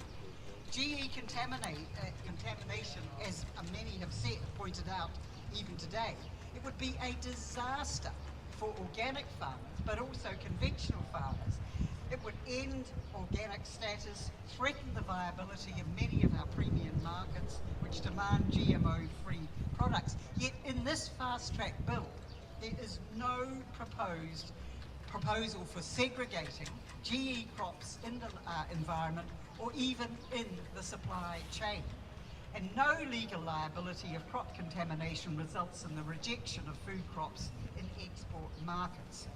Speaker 9: GE contamination, as many have pointed out even today, it would be a disaster for organic farmers, but also conventional farmers.
Speaker 7: It would end organic status, threaten the viability of many of our premium markets which demand GMO-free products. Yet in this fast-track bill, there is no proposal for segregating GE crops in the environment or even in the supply chain. And no legal liability of crop contamination results in the rejection of food crops in export markets,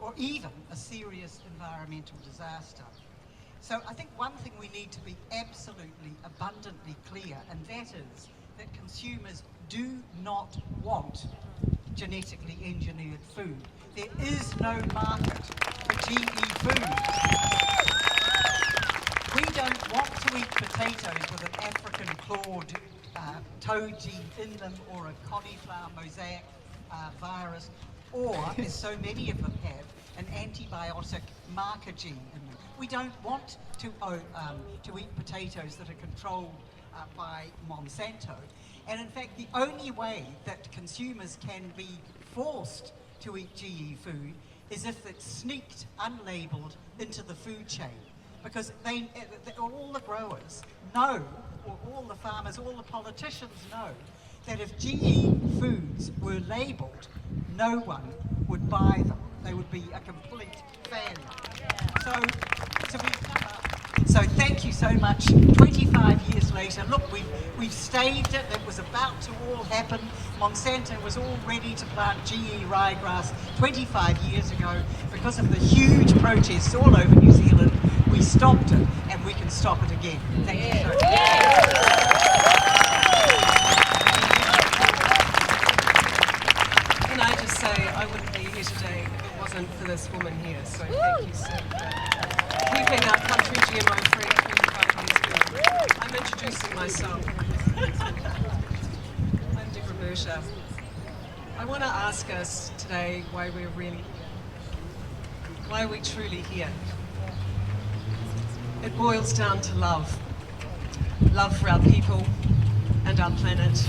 Speaker 7: or even a serious environmental disaster. So I think one thing we need to be absolutely abundantly clear, and that is that consumers do not want genetically engineered food. There is no market for GE food. We don't want to eat potatoes with an African clawed toad gene in them, or a cauliflower mosaic virus, or, as so many of them have, an antibiotic marker gene in them. We don't want to eat potatoes that are controlled by Monsanto. And in fact, the only way that consumers can be forced to eat GE food is if it's sneaked unlabeled into the food chain. Because all the growers know, or all the farmers, all the politicians know, that if GE foods were labelled, no one would buy them. They would be a complete failure. So thank you so much. 25 years later, look, we've staved it. It was about to all happen. Monsanto was all ready to plant GE ryegrass 25 years ago. Because of the huge protests all over New Zealand, we stopped it, and we can stop it again. Thank you so much.
Speaker 12: Can I just say, I wouldn't be here today if it wasn't for this woman here. So thank you, Sue, for keeping our country GMO-free 25 years ago. I'm introducing myself. I'm Deborah Berger. I want to ask us today why are we truly here? It boils down to love. Love for our people and our planet.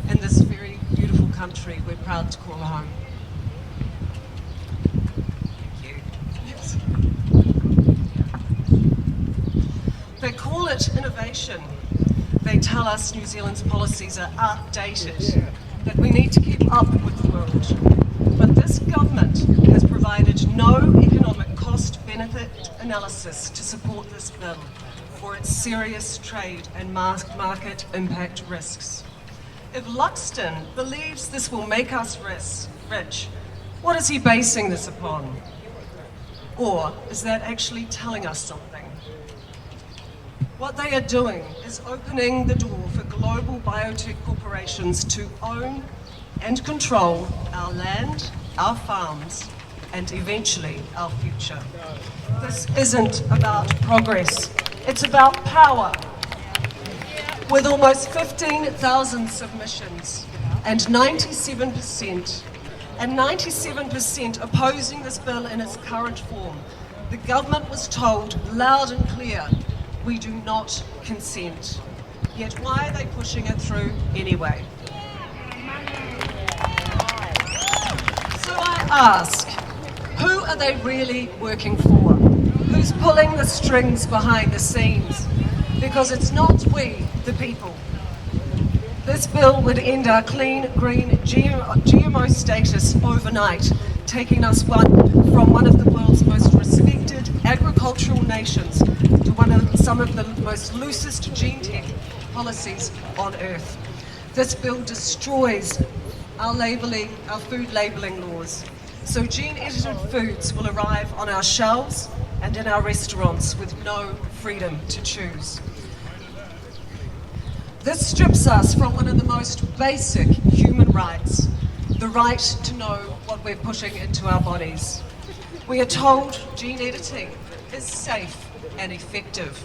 Speaker 12: And this very beautiful country we're proud to call home. Thank you. Yes. They call it innovation. They tell us New Zealand's policies are outdated, that we need to keep up with the world. But this government has provided no economic cost-benefit analysis to support this bill for its serious trade and market impact risks. If Luxton believes this will make us rich, what is he basing this upon? Or is that actually telling us something? What they are doing is opening the door for global biotech corporations to own and control our land, our farms, and eventually our future. This isn't about progress, it's about power. With almost 15,000 submissions and 97% opposing this bill in its current form, the government was told loud and clear, we do not consent. Yet why are they pushing it through anyway? So I ask, who are they really working for? Who's pulling the strings behind the scenes? Because it's not we, the people. This bill would end our clean, green, GMO status overnight, taking us from one of the world's most respected agricultural nations to some of the most loosest gene tech policies on earth. This bill destroys our food labelling laws. So gene-edited foods will arrive on our shelves and in our restaurants with no freedom to choose. This strips us from one of the most basic human rights, the right to know what we're pushing into our bodies. We are told gene editing is safe and effective.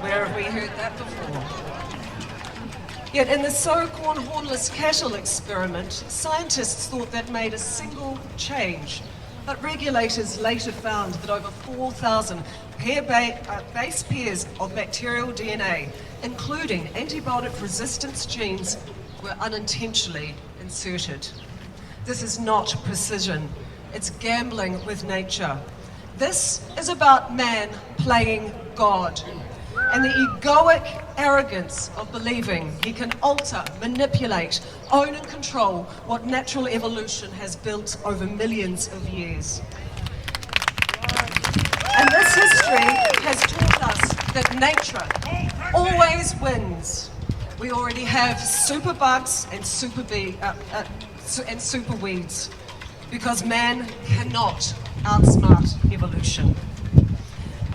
Speaker 12: Where have we heard that before? Yet in the so-called hornless cattle experiment, scientists thought that made a single change. But regulators later found that over 4,000 base pairs of bacterial DNA, including antibiotic resistance genes, were unintentionally inserted. This is not precision. It's gambling with nature. This is about man playing God and the egoic arrogance of believing he can alter, manipulate, own and control what natural evolution has built over millions of years. And this history has taught us that nature always wins. We already have superbugs and super weeds because man cannot outsmart evolution.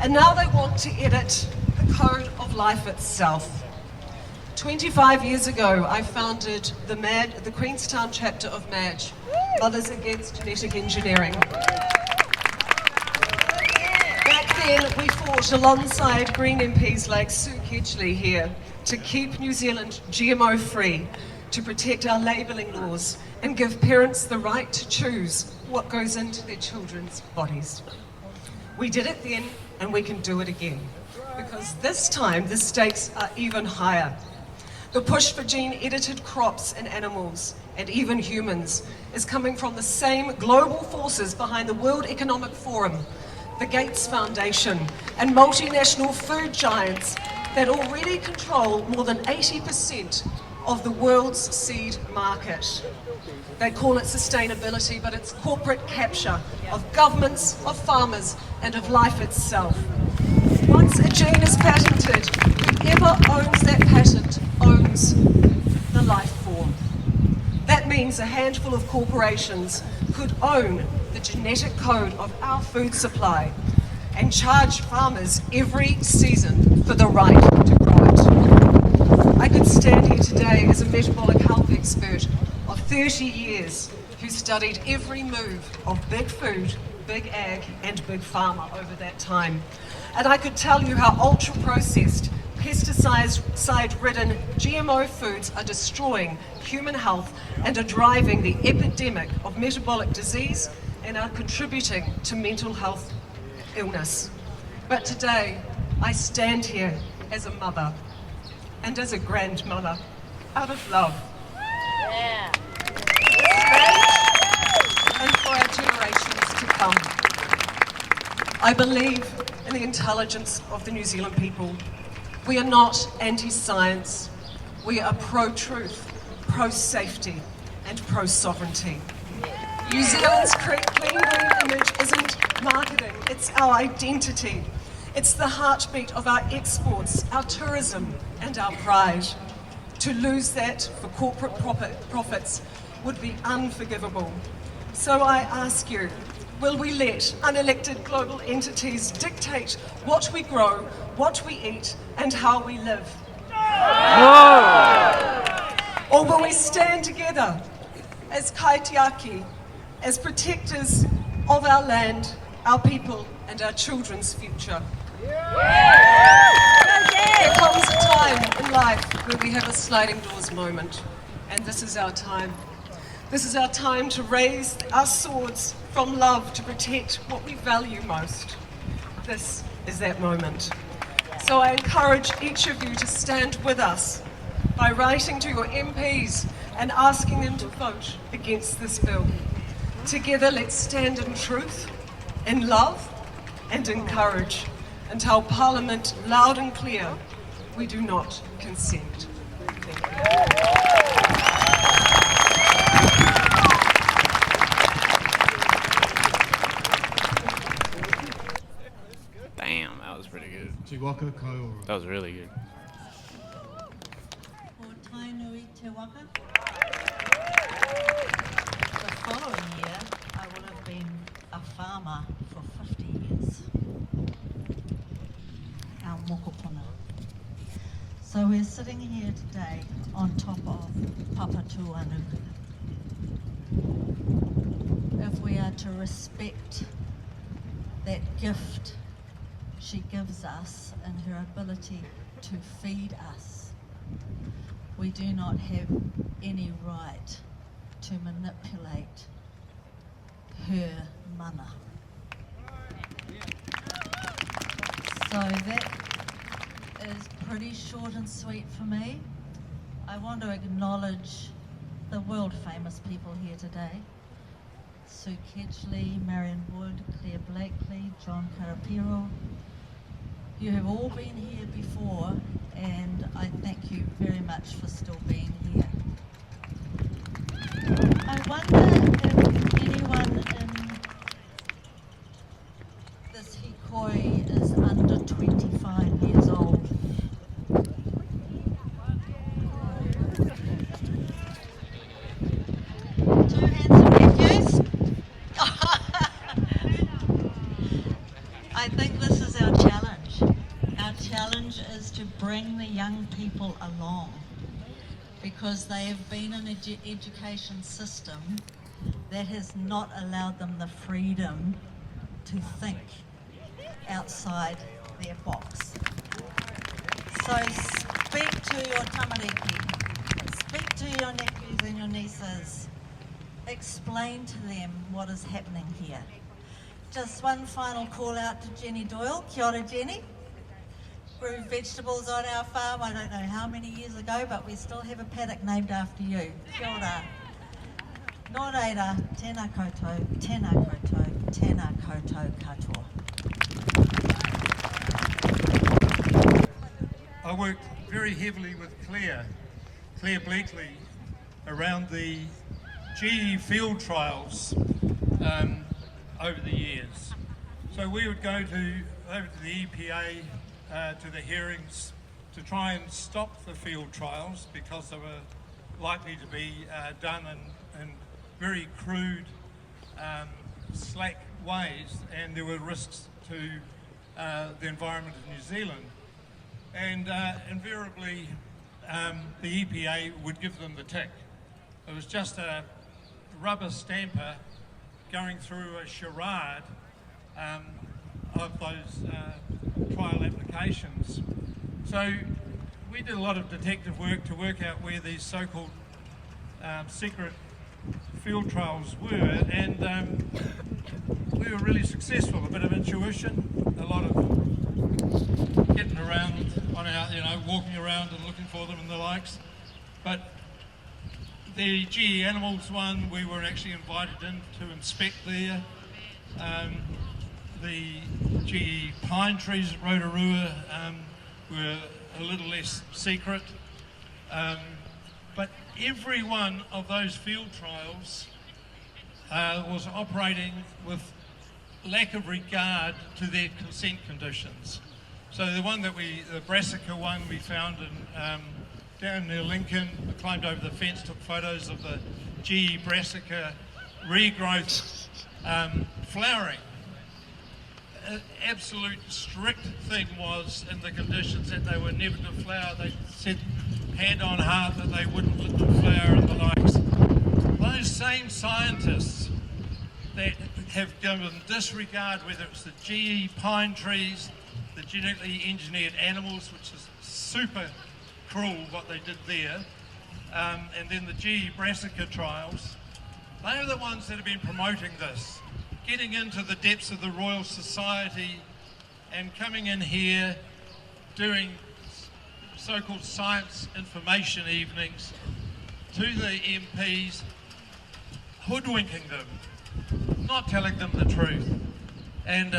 Speaker 12: And now they want to edit the code of life itself. 25 years ago, I founded the Queenstown chapter of MADGE, Mothers Against Genetic Engineering. Back then, we fought alongside Green MPs like Sue Kedgley here to keep New Zealand GMO free, to protect our labelling laws and give parents the right to choose what goes into their children's bodies. We did it then and we can do it again, because this time the stakes are even higher. The push for gene-edited crops and animals, and even humans, is coming from the same global forces behind the World Economic Forum, the Gates Foundation, and multinational food giants that already control more than 80% of the world's seed market. They call it sustainability, but it's corporate capture of governments, of farmers, and of life itself. Once a gene is patented, whoever owns that patent owns the life form. That means a handful of corporations could own the genetic code of our food supply and charge farmers every season for the right to grow it. I could stand here today as a metabolic health expert of 30 years who studied every move of big food, big ag, and big pharma over that time. And I could tell you how ultra-processed, pesticide-ridden GMO foods are destroying human health and are driving the epidemic of metabolic disease and are contributing to mental health illness. But today, I stand here as a mother and as a grandmother, out of love. Yeah. And for our generations to come. I believe in the intelligence of the New Zealand people. We are not anti-science. We are pro-truth, pro-safety, and pro-sovereignty. New Zealand's clean green image isn't marketing, it's our identity. It's the heartbeat of our exports, our tourism, and our pride. To lose that for corporate profits would be unforgivable. So I ask you, will we let unelected global entities dictate what we grow, what we eat, and how we live? No! Or will we stand together as kaitiaki, as protectors of our land, our people, and our children's future? There comes a time in life where we have a sliding doors moment, and this is our time. This is our time to raise our swords from love to protect what we value most. This is that moment. So I encourage each of you to stand with us by writing to your MPs and asking them to vote against this bill. Together, let's stand in truth, in love, and in courage, and tell Parliament loud and clear, we do not consent.
Speaker 1: Damn, that was pretty good.
Speaker 6: Chiwaka Kaora.
Speaker 1: That was really good.
Speaker 7: O Tainui Te Waka. The following year, I will have been a farmer for 50 years. Our mokopuna. So we're sitting here today on top of Papatūānuku. If we are to respect that gift she gives us and her ability to feed us, we do not have any right to manipulate her mana. So that is pretty short and sweet for me. I want to acknowledge the world famous people here today.
Speaker 13: Sue Ketchley, Marion Wood, Claire Blakely, John Karapiro. You have all been here before, and I thank you very much for still being here. I wonder if anyone in this hikoi is under 25 years old. Two handsome nephews. I think this is our challenge. Our challenge is to bring the young people along, because they have been in an education system that has not allowed them the freedom to think outside their box. So speak to your tamariki, speak to your nephews and your nieces, explain to them what is happening here. Just one final call out to Jenny Doyle. Kia ora, Jenny. Grew vegetables on our farm, I don't know how many years ago, but we still have a paddock named after you. Kia ora. Nō reira, tēnā koutou, tēnā koutou, tēnā koutou katoa.
Speaker 6: I worked very heavily with Claire Blakely, around the GE field trials over the years. So we would go over to the EPA, to the hearings, to try and stop the field trials because they were likely to be done in very crude, slack ways, and there were risks to the environment of New Zealand. And invariably, the EPA would give them the tick. It was just a rubber stamper going through a charade of those trial applications. So we did a lot of detective work to work out where these so-called secret field trials were, and we were really successful. A bit of intuition, a lot of getting around on our, walking around and looking for them and the likes. But the GE Animals one, we were actually invited in to inspect there. The GE pine trees at Rotorua were a little less secret. But every one of those field trials was operating with lack of regard to their consent conditions. So the one that the brassica one we found in, down near Lincoln, I climbed over the fence, took photos of the GE brassica regrowth flowering. An absolute strict thing was in the conditions that they were never to flower. They said hand on heart that they wouldn't let them flower and the likes. Those same scientists that have given disregard, whether it's the GE pine trees, the genetically engineered animals, which is super cruel what they did there, and then the GE brassica trials, they are the ones that have been promoting this, getting into the depths of the Royal Society and coming in here doing so-called science information evenings to the MPs, hoodwinking them, not telling them the truth. And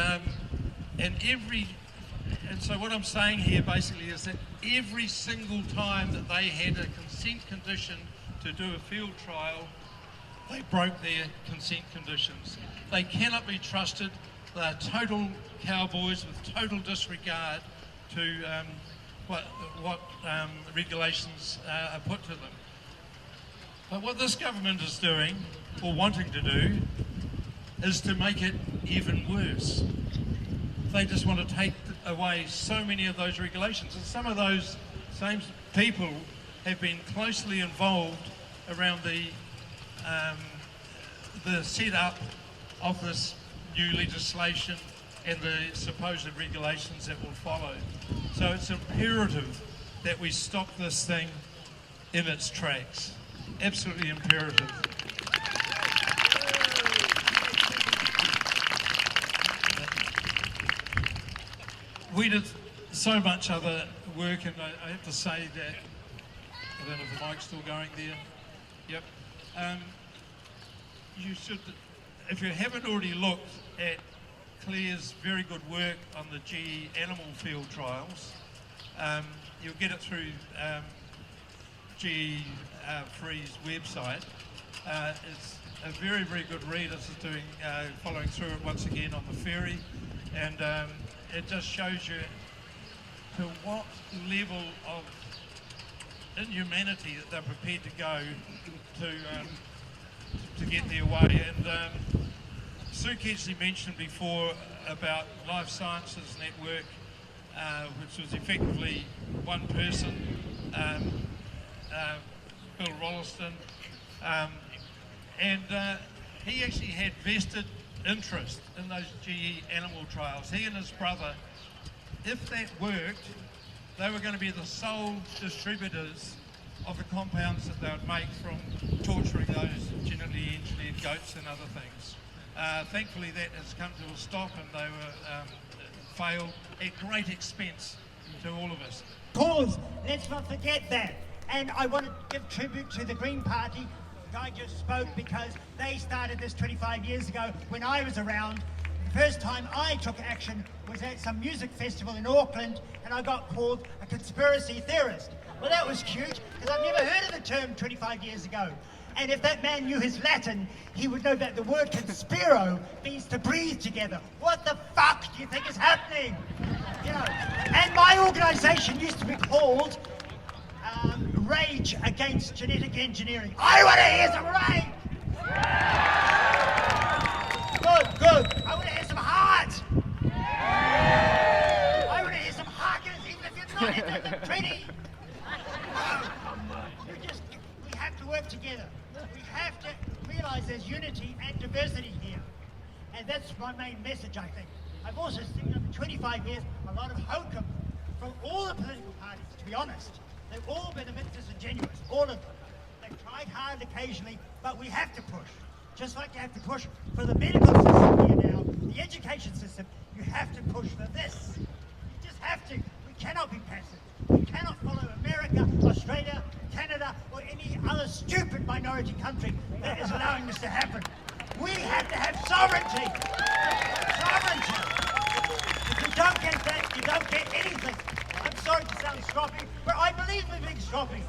Speaker 6: so what I'm saying here basically is that every single time that they had a consent condition to do a field trial, they broke their consent conditions. They cannot be trusted. They are total cowboys with total disregard to what regulations are put to them. But what this government is doing, or wanting to do, is to make it even worse. They just want to take away so many of those regulations. And some of those same people have been closely involved around the set-up of this new legislation and the supposed regulations that will follow. So it's imperative that we stop this thing in its tracks. Absolutely imperative. We did so much other work, and I have to say that, I don't know if the mic's still going there. Yep. You should if you haven't already looked at Claire's very good work on the GE animal field trials, you'll get it through GE Free's website. It's a very, very good read. This is doing, following through it once again on the ferry, and it just shows you to what level of inhumanity that they're prepared to go to get their way. And Sue Kedgley mentioned before about Life Sciences Network, which was effectively one person, Bill Rolleston, and he actually had vested interest in those GE animal trials. He and his brother, if that worked, they were going to be the sole distributors of the compounds that they would make from torturing those genetically engineered goats and other things. Thankfully that has come to a stop, and they were failed at great expense to all of us.
Speaker 8: Cause, let's not forget that. And I want to give tribute to the Green Party. The guy just spoke because they started this 25 years ago when I was around. The first time I took action was at some music festival in Auckland, and I got called a conspiracy theorist. Well, that was cute, because I've never heard of the term 25 years ago. And if that man knew his Latin, he would know that the word conspiro means to breathe together. What the fuck do you think is happening? You know, and my organisation used to be called Rage Against Genetic Engineering. I want to hear some rage! Good, good. I want to hear some heart! I want to hear some harkers, even if you're not into the treaty! We have to work together. We have to realise there's unity and diversity here. And that's my main message, I think. I've also seen over 25 years a lot of hokum from all the political parties, to be honest. They've all been a bit disingenuous, all of them. They've tried hard occasionally, but we have to push. Just like you have to push for the medical system here now, the education system, you have to push for this. You just have to. We cannot be passive. We cannot follow America, Australia, Canada, or any other stupid minority country that is allowing this to happen. We have to have sovereignty. Sovereignty. If you don't get that, you don't get anything. I'm sorry to sound stroppy, but I believe in being stroppy.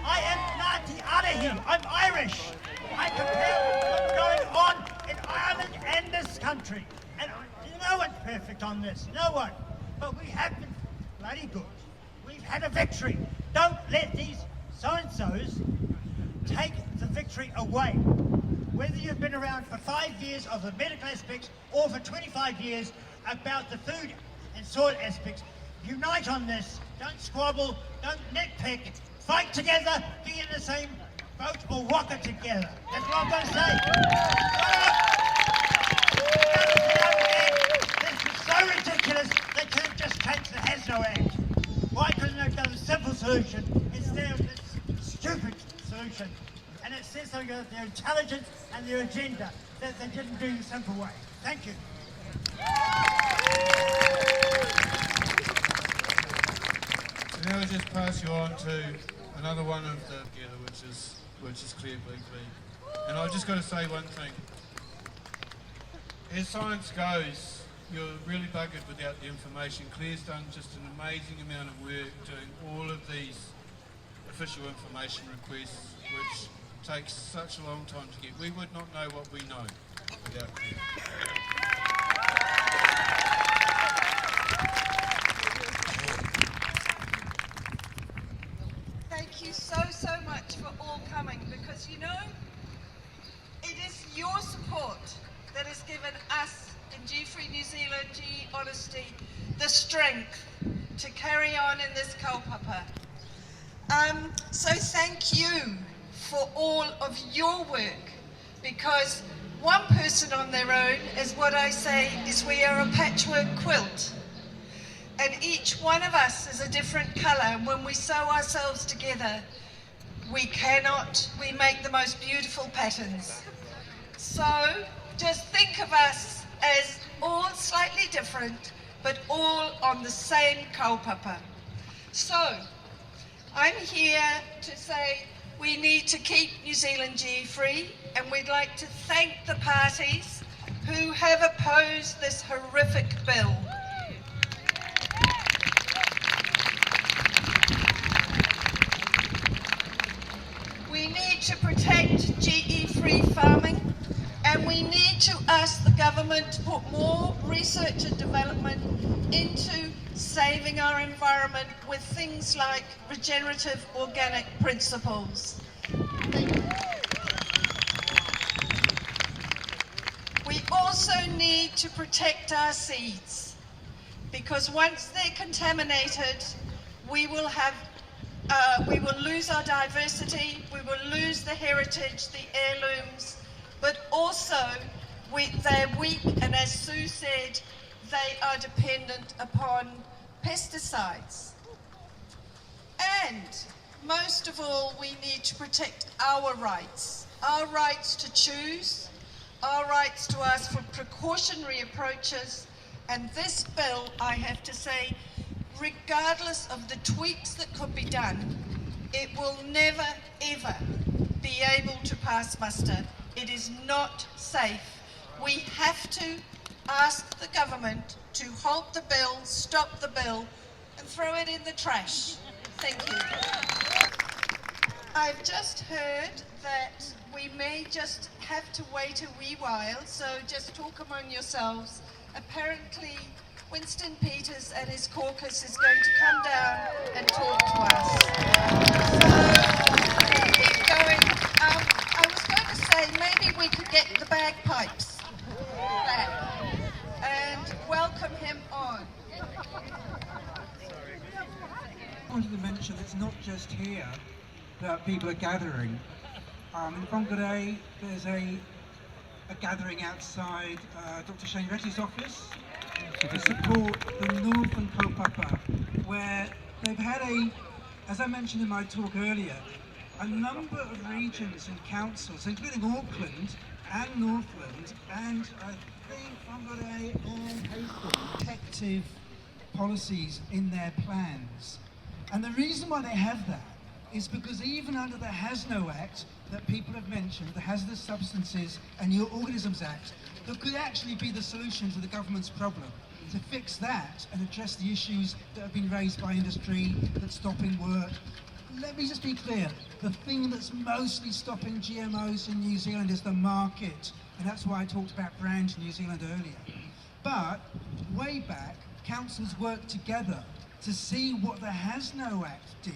Speaker 8: I am Ngāti Arahi. I'm Irish. I compare what's going on in Ireland and this country. And no one's perfect on this. No one. But we have been bloody good. We've had a victory. Don't let these so-and-sos take the victory away. Whether you've been around for 5 years of the medical aspects or for 25 years about the food and soil aspects, unite on this. Don't squabble. Don't nitpick. Fight together. Be in the same boat or rocket together. That's what I'm going to say. This is so ridiculous. They could have just changed the Has No Act. Why couldn't they have done a simple solution instead of this stupid solution? And it says something about their intelligence and their agenda that they didn't do the simple way. Thank you.
Speaker 6: And now I'll just pass you on to another one of the together, which is Claire Bleakley. And I've just got to say one thing. As science goes, you're really buggered without the information. Claire's done just an amazing amount of work doing all of these official information requests, which takes such a long time to get. We would not know what we know without Claire.
Speaker 14: Thank you so much for all coming, because you know, it is your support that has given us in G-Free New Zealand, GE Honesty, the strength to carry on in this kaupapa. So thank you for all of your work, because one person on their own is what I say is we are a patchwork quilt. And each one of us is a different colour, and when we sew ourselves together, we make the most beautiful patterns. So just think of us as all slightly different, but all on the same kaupapa. So I'm here to say we need to keep New Zealand GE free, and we'd like to thank the parties who have opposed this horrific bill. We need to protect GE-free farming, and we need to ask the government to put more research and development into saving our environment with things like regenerative organic principles. We also need to protect our seeds, because once they're contaminated, we will lose our diversity, we will lose the heritage, the heirlooms, but also they're weak, and as Sue said, they are dependent upon pesticides. And most of all, we need to protect our rights to choose, our rights to ask for precautionary approaches. And this bill, I have to say, regardless of the tweaks that could be done, it will never ever be able to pass muster. It is not safe. We have to ask the government to halt the bill, stop the bill, and throw it in the trash. Thank you. I've just heard that we may just have to wait a wee while, so just talk among yourselves. Apparently, Winston Peters and his caucus is going to come down and talk to us. So, keep going. I was going to say maybe we could get the bagpipes back and welcome him on.
Speaker 9: I wanted to mention it's not just here that people are gathering. In Whangarei, there's a gathering outside Dr. Shane Retty's office to support the Northern Kaupapa, where they've had as I mentioned in my talk earlier, a number of regions and councils, including Auckland and Northland, and I think Whangarei and Hastings, protective policies in their plans. And the reason why they have that is because even under the HASNO Act that people have mentioned, the Hazardous Substances and New Organisms Act, that could actually be the solution to the government's problem, to fix that and address the issues that have been raised by industry that's stopping work. Let me just be clear, the thing that's mostly stopping GMOs in New Zealand is the market, and that's why I talked about Brand New Zealand earlier. But way back, councils worked together to see what the HASNO Act did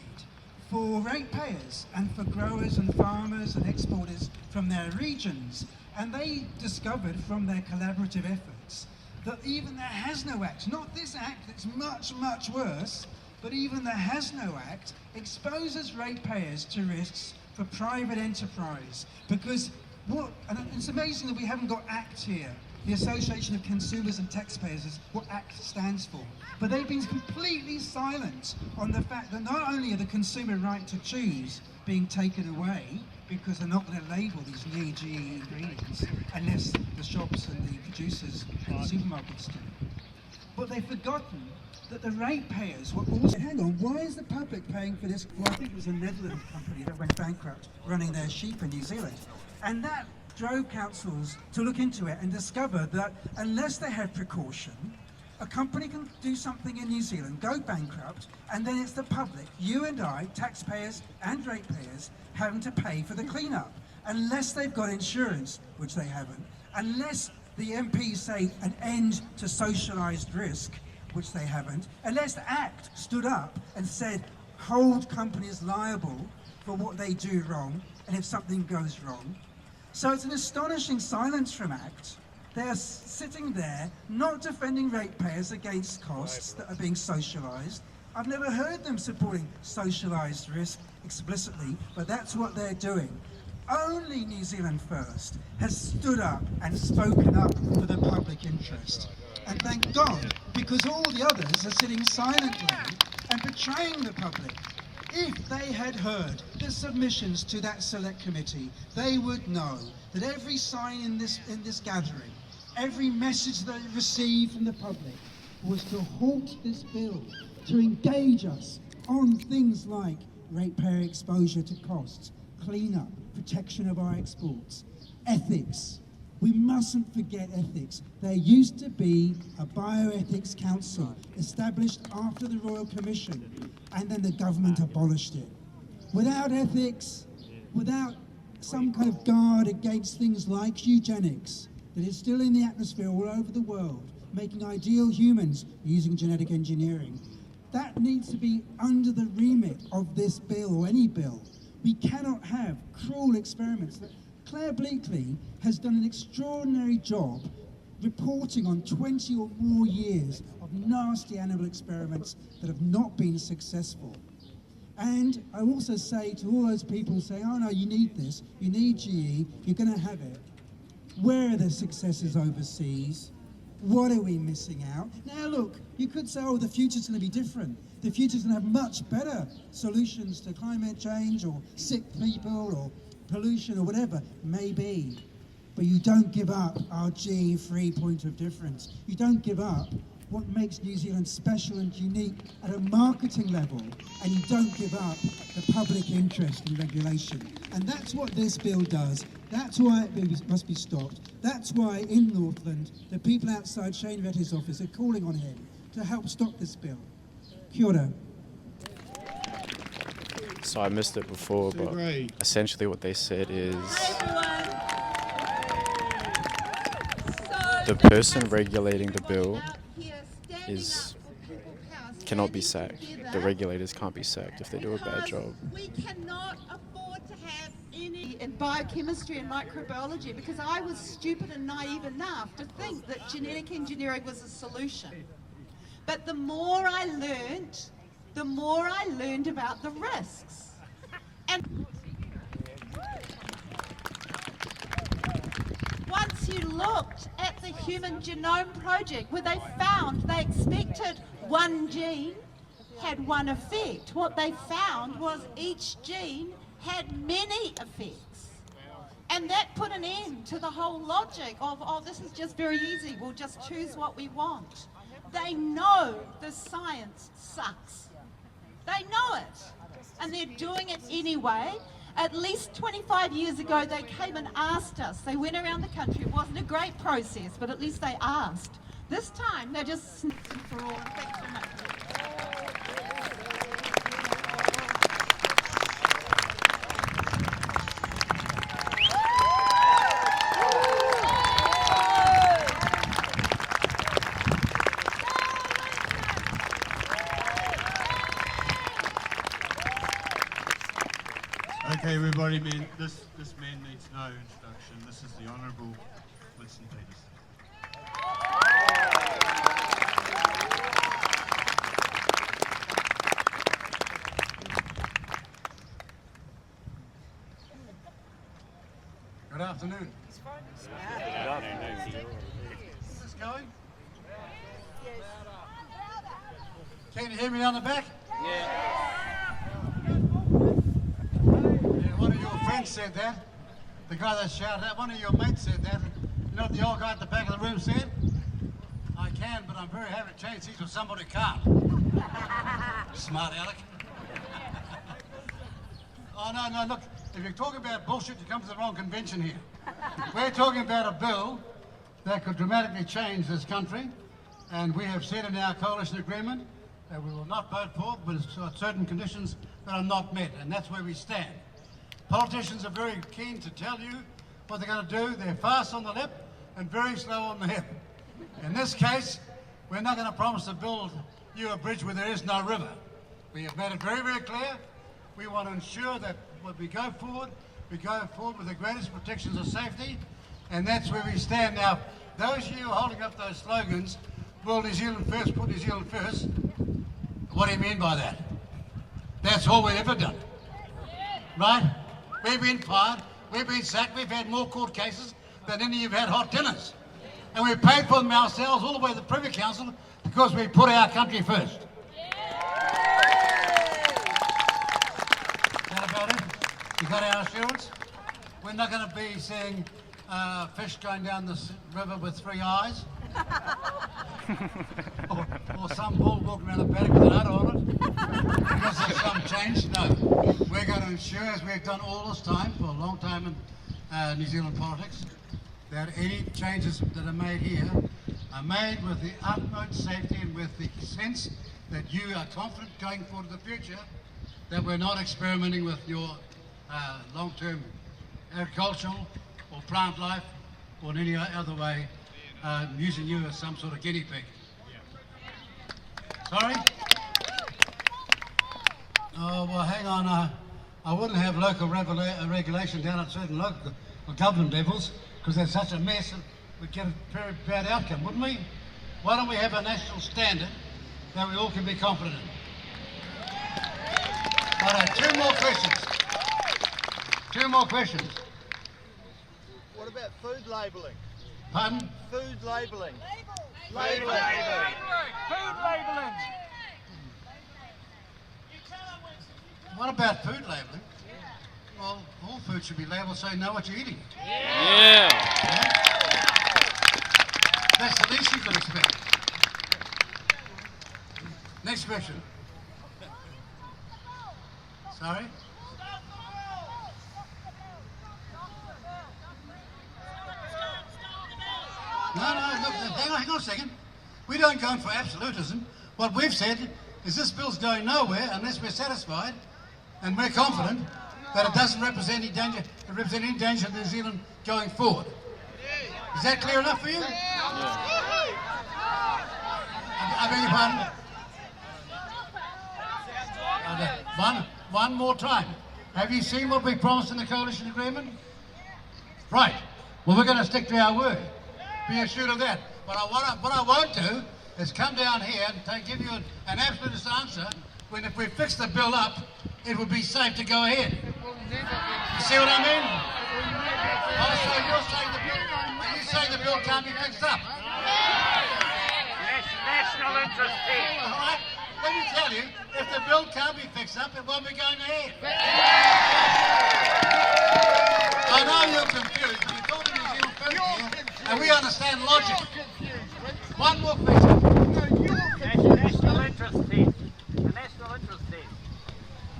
Speaker 9: for ratepayers and for growers and farmers and exporters from their regions. And they discovered from their collaborative efforts that even the HASNO Act, not this act that's much, much worse, but even the HASNO Act exposes ratepayers to risks for private enterprise. Because and it's amazing that we haven't got ACT here. The Association of Consumers and Taxpayers is what ACT stands for. But they've been completely silent on the fact that not only are the consumer right to choose being taken away, because they're not going to label these new GE ingredients unless the shops and the producers and the supermarkets do. But they've forgotten that the ratepayers were also, hang on, why is the public paying for this? Well, I think it was a Netherlands company that went bankrupt running their sheep in New Zealand. And that drove councils to look into it and discover that unless they have precaution, a company can do something in New Zealand, go bankrupt, and then it's the public, you and I, taxpayers and ratepayers, having to pay for the cleanup. Unless they've got insurance, which they haven't, unless the MPs say an end to socialised risk, which they haven't, unless the ACT stood up and said hold companies liable for what they do wrong, and if something goes wrong. So it's an astonishing silence from ACT. They're sitting there, not defending ratepayers against costs that are being socialised. I've never heard them supporting socialised risk explicitly, but that's what they're doing. Only New Zealand First has stood up and spoken up for the public interest. And thank God, because all the others are sitting silently and betraying the public. If they had heard the submissions to that select committee, they would know that every sign in this gathering, every message they received from the public was to halt this bill, to engage us on things like ratepayer exposure to costs, clean-up, protection of our exports, ethics, We mustn't forget ethics. There used to be a bioethics council established after the Royal Commission, and then the government abolished it. Without ethics, without some kind of guard against things like eugenics that is still in the atmosphere all over the world, making ideal humans using genetic engineering, that needs to be under the remit of this bill or any bill. We cannot have cruel experiments. Claire Bleakley has done an extraordinary job reporting on 20 or more years of nasty animal experiments that have not been successful. And I also say to all those people who say, oh no, you need this, you need GE, you're going to have it. Where are the successes overseas? What are we missing out? Now look, you could say, oh, the future's going to be different. The future's going to have much better solutions to climate change or sick people or pollution or whatever. Maybe. But you don't give up our GE-free point of difference. You don't give up what makes New Zealand special and unique at a marketing level, and you don't give up the public interest in regulation. And that's what this bill does. That's why it must be stopped. That's why in Northland, the people outside Shane Vetti's office are calling on him to help stop this bill. Kia ora.
Speaker 1: So I missed it before, but essentially what they said is the person regulating the bill cannot be sacked. The regulators can't be sacked if they do a bad job.
Speaker 7: We cannot afford to have any in biochemistry and microbiology, because I was stupid and naive enough to think that genetic engineering was a solution. But the more I learned about the risks. And once you looked at the Human Genome Project, where they expected one gene had one effect. What they found was each gene had many effects. And that put an end to the whole logic of, oh, this is just very easy, we'll just choose what we want. They know the science sucks. They know it. And they're doing it anyway. At least 25 years ago, they came and asked us. They went around the country. It wasn't a great process, but at least they asked. This time, they're just sniffing for all. Thanks so much.
Speaker 6: Okay, everybody, this man needs no introduction. This is the Honourable Winston Peters. Good afternoon.
Speaker 15: Good afternoon.
Speaker 6: Is this going? Can you hear me down the back?
Speaker 15: Yeah.
Speaker 6: One of your friends said that. The guy that shouted that. One of your mates said that. You know what the old guy at the back of the room said? I can, but I'm very happy to change seats with somebody who can't. Smart aleck. Oh, no, look. If you're talking about bullshit, you come to the wrong convention here. We're talking about a bill that could dramatically change this country, and we have said in our coalition agreement that we will not vote for, but it's certain conditions that are not met, and that's where we stand. Politicians are very keen to tell you what they're going to do. They're fast on the lip and very slow on the hip. In this case, we're not going to promise to build you a bridge where there is no river. We have made it very, very clear. We want to ensure that when we go forward with the greatest protections of safety, and that's where we stand now. Those of you holding up those slogans, build New Zealand first, put New Zealand first, what do you mean by that? That's all we've ever done. Right? We've been fired, we've been sacked, we've had more court cases than any of you have had hot dinners. And we've paid for them ourselves all the way to the Privy Council because we put our country first. Is that about it? You got our assurance? We're not going to be seeing fish going down this river with 3 eyes. or some bull walking around a paddock with an udder on it. Because there's some change. No. We're going to ensure, as we've done all this time, for a long time in New Zealand politics,
Speaker 16: that any changes that are made here are made with the utmost safety and with the sense that you are confident going forward to the future that we're not experimenting with your long-term agricultural or plant life or in any other way using you as some sort of guinea pig. Sorry? Oh, well, hang on. I wouldn't have local regulation down at certain local government levels because they're such a mess and we'd get a very bad outcome, wouldn't we? Why don't we have a national standard that we all can be confident in? All right, two more questions.
Speaker 17: What about food labelling?
Speaker 16: Pardon?
Speaker 17: Food labelling.
Speaker 8: Labelling. Food labelling.
Speaker 16: What about food labelling? Well, all food should be labelled so you know what you're eating.
Speaker 1: Yeah.
Speaker 16: That's the least you could expect. Next question. Sorry? No, look, hang on a second. We don't go in for absolutism. What we've said is this bill's going nowhere unless we're satisfied and we're confident that it doesn't represent any danger to New Zealand going forward. Is that clear enough for you? I beg your pardon? One more time. Have you seen what we promised in the coalition agreement? Right. Well, we're going to stick to our word. Be assured of that. But what I won't do is come down here and give you an absolute answer when if we fix the bill up, it would be safe to go ahead. You see what I mean? Oh, so you're saying the bill can't be fixed up?
Speaker 8: National interest here.
Speaker 16: All right. Let me tell you, if the bill can't be fixed up, it won't be going ahead. I know you're confused, but you're talking New Zealand folk here, and we understand logic. One more question.
Speaker 8: National interest test. The national interest test.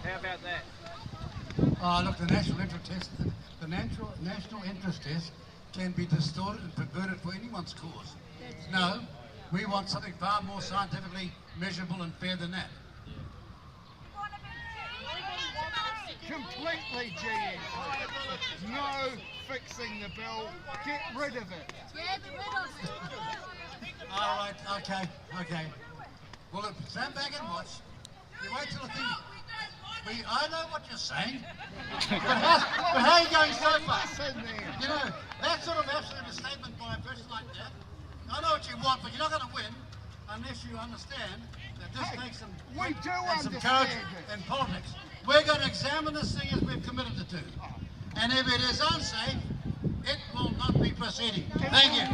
Speaker 8: How about that?
Speaker 16: Oh, look, the national interest test, the national interest test can be distorted and perverted for anyone's cause. No, we want something far more scientifically measurable and fair than that.
Speaker 17: Completely GM. No fixing the bill. Get rid of it.
Speaker 16: All right, okay. Well, look, stand back and watch. You wait till the thing... I know what you're saying, but how are you going so far? You know, that sort of absolute statement by a person like that, I know what you want, but you're not going to win unless you understand that this takes some courage in politics. We're going to examine this thing as we've committed to do. And if it is unsafe, it will not be proceeding. Thank you.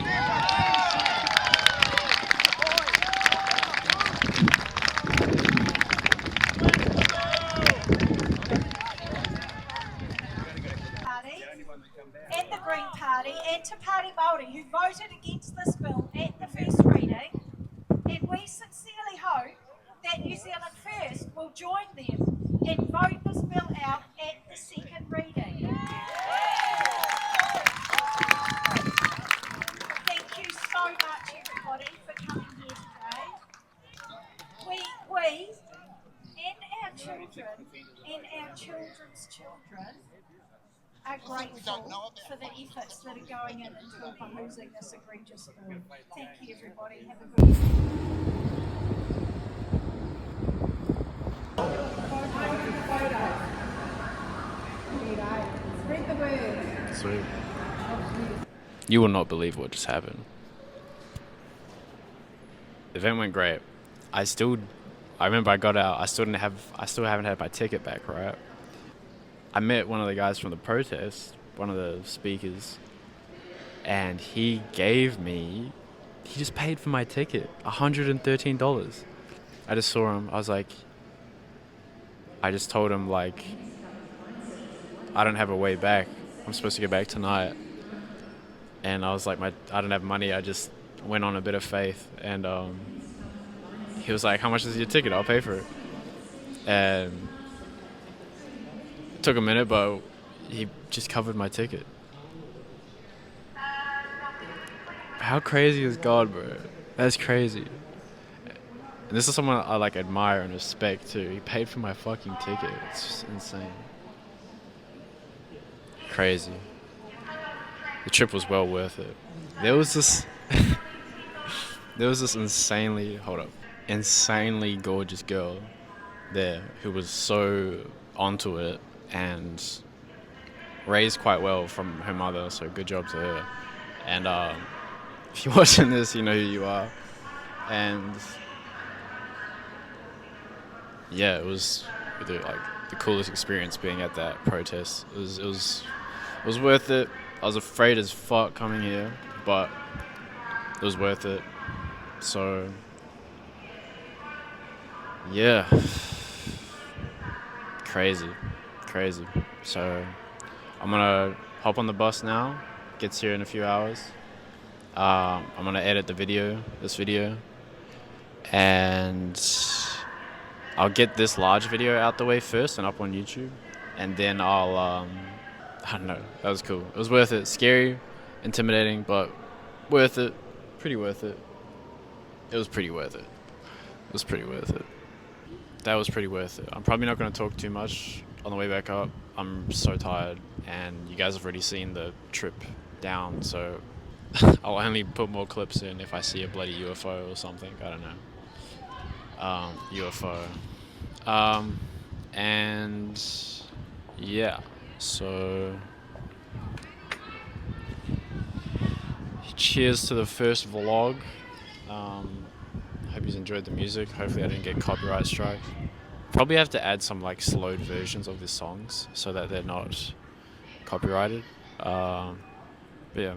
Speaker 18: And the Green Party and Te Pāti Māori who voted against this bill at the first reading, and we sincerely hope that New Zealand First will join them and vote this bill out at the second reading. Thank you so much everybody for coming here today. We and our children and our children's children are grateful for the efforts that are going into opposing this egregious bill. Thank you everybody, have a good
Speaker 2: Spread the word.
Speaker 1: Sweet. You will not believe what just happened. The event went great. I remember I got out, I still haven't had my ticket back, right? I met one of the guys from the protest, one of the speakers, and he just paid for my ticket, $113. I just saw him, I just told him, I don't have a way back. I'm supposed to go back tonight. And I was like, I don't have money. I just went on a bit of faith. And he was like, how much is your ticket? I'll pay for it. And it took a minute, but he just covered my ticket. How crazy is God, bro? That's crazy. And this is someone I like admire and respect too. He paid for my fucking ticket. It's just insane. Crazy. The trip was well worth it. There was this insanely gorgeous girl there who was so onto it and raised quite well from her mother, so good job to her. And if you're watching this, you know who you are. And yeah, it was the coolest experience being at that protest. It was worth it. I was afraid as fuck coming here, but it was worth it. So yeah, crazy. So I'm gonna hop on the bus now. Gets here in a few hours. I'm gonna edit this video, and I'll get this large video out the way first and up on YouTube, and then I'll I don't know. That was cool. It was worth it. Scary, intimidating, but worth it. Pretty worth it. It was pretty worth it. That was pretty worth it. I'm probably not going to talk too much on the way back up. I'm so tired, and you guys have already seen the trip down, so I'll only put more clips in if I see a bloody UFO or something. I don't know. UFO. And yeah, so cheers to the first vlog. Hope you enjoyed the music. Hopefully I didn't get copyright strike. Probably have to add some like slowed versions of the songs so that they're not copyrighted. But yeah.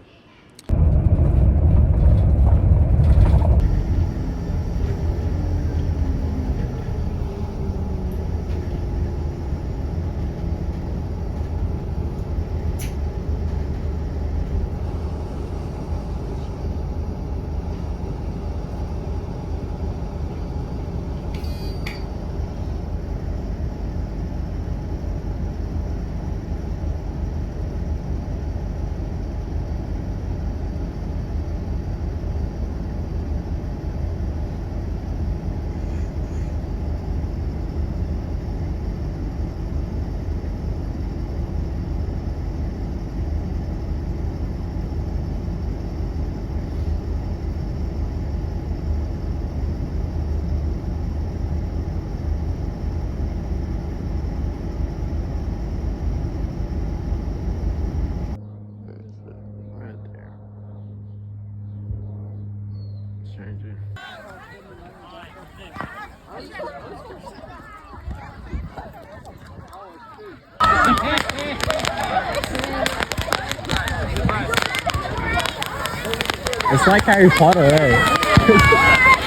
Speaker 19: It's like Harry Potter, eh?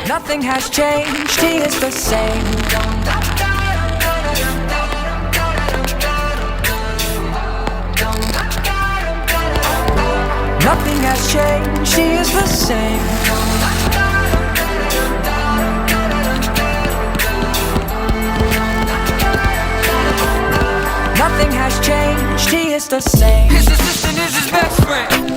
Speaker 3: Nothing has changed, he is the same. Nothing has changed, he is the same. Nothing has changed, he is the same. His assistant is his best friend.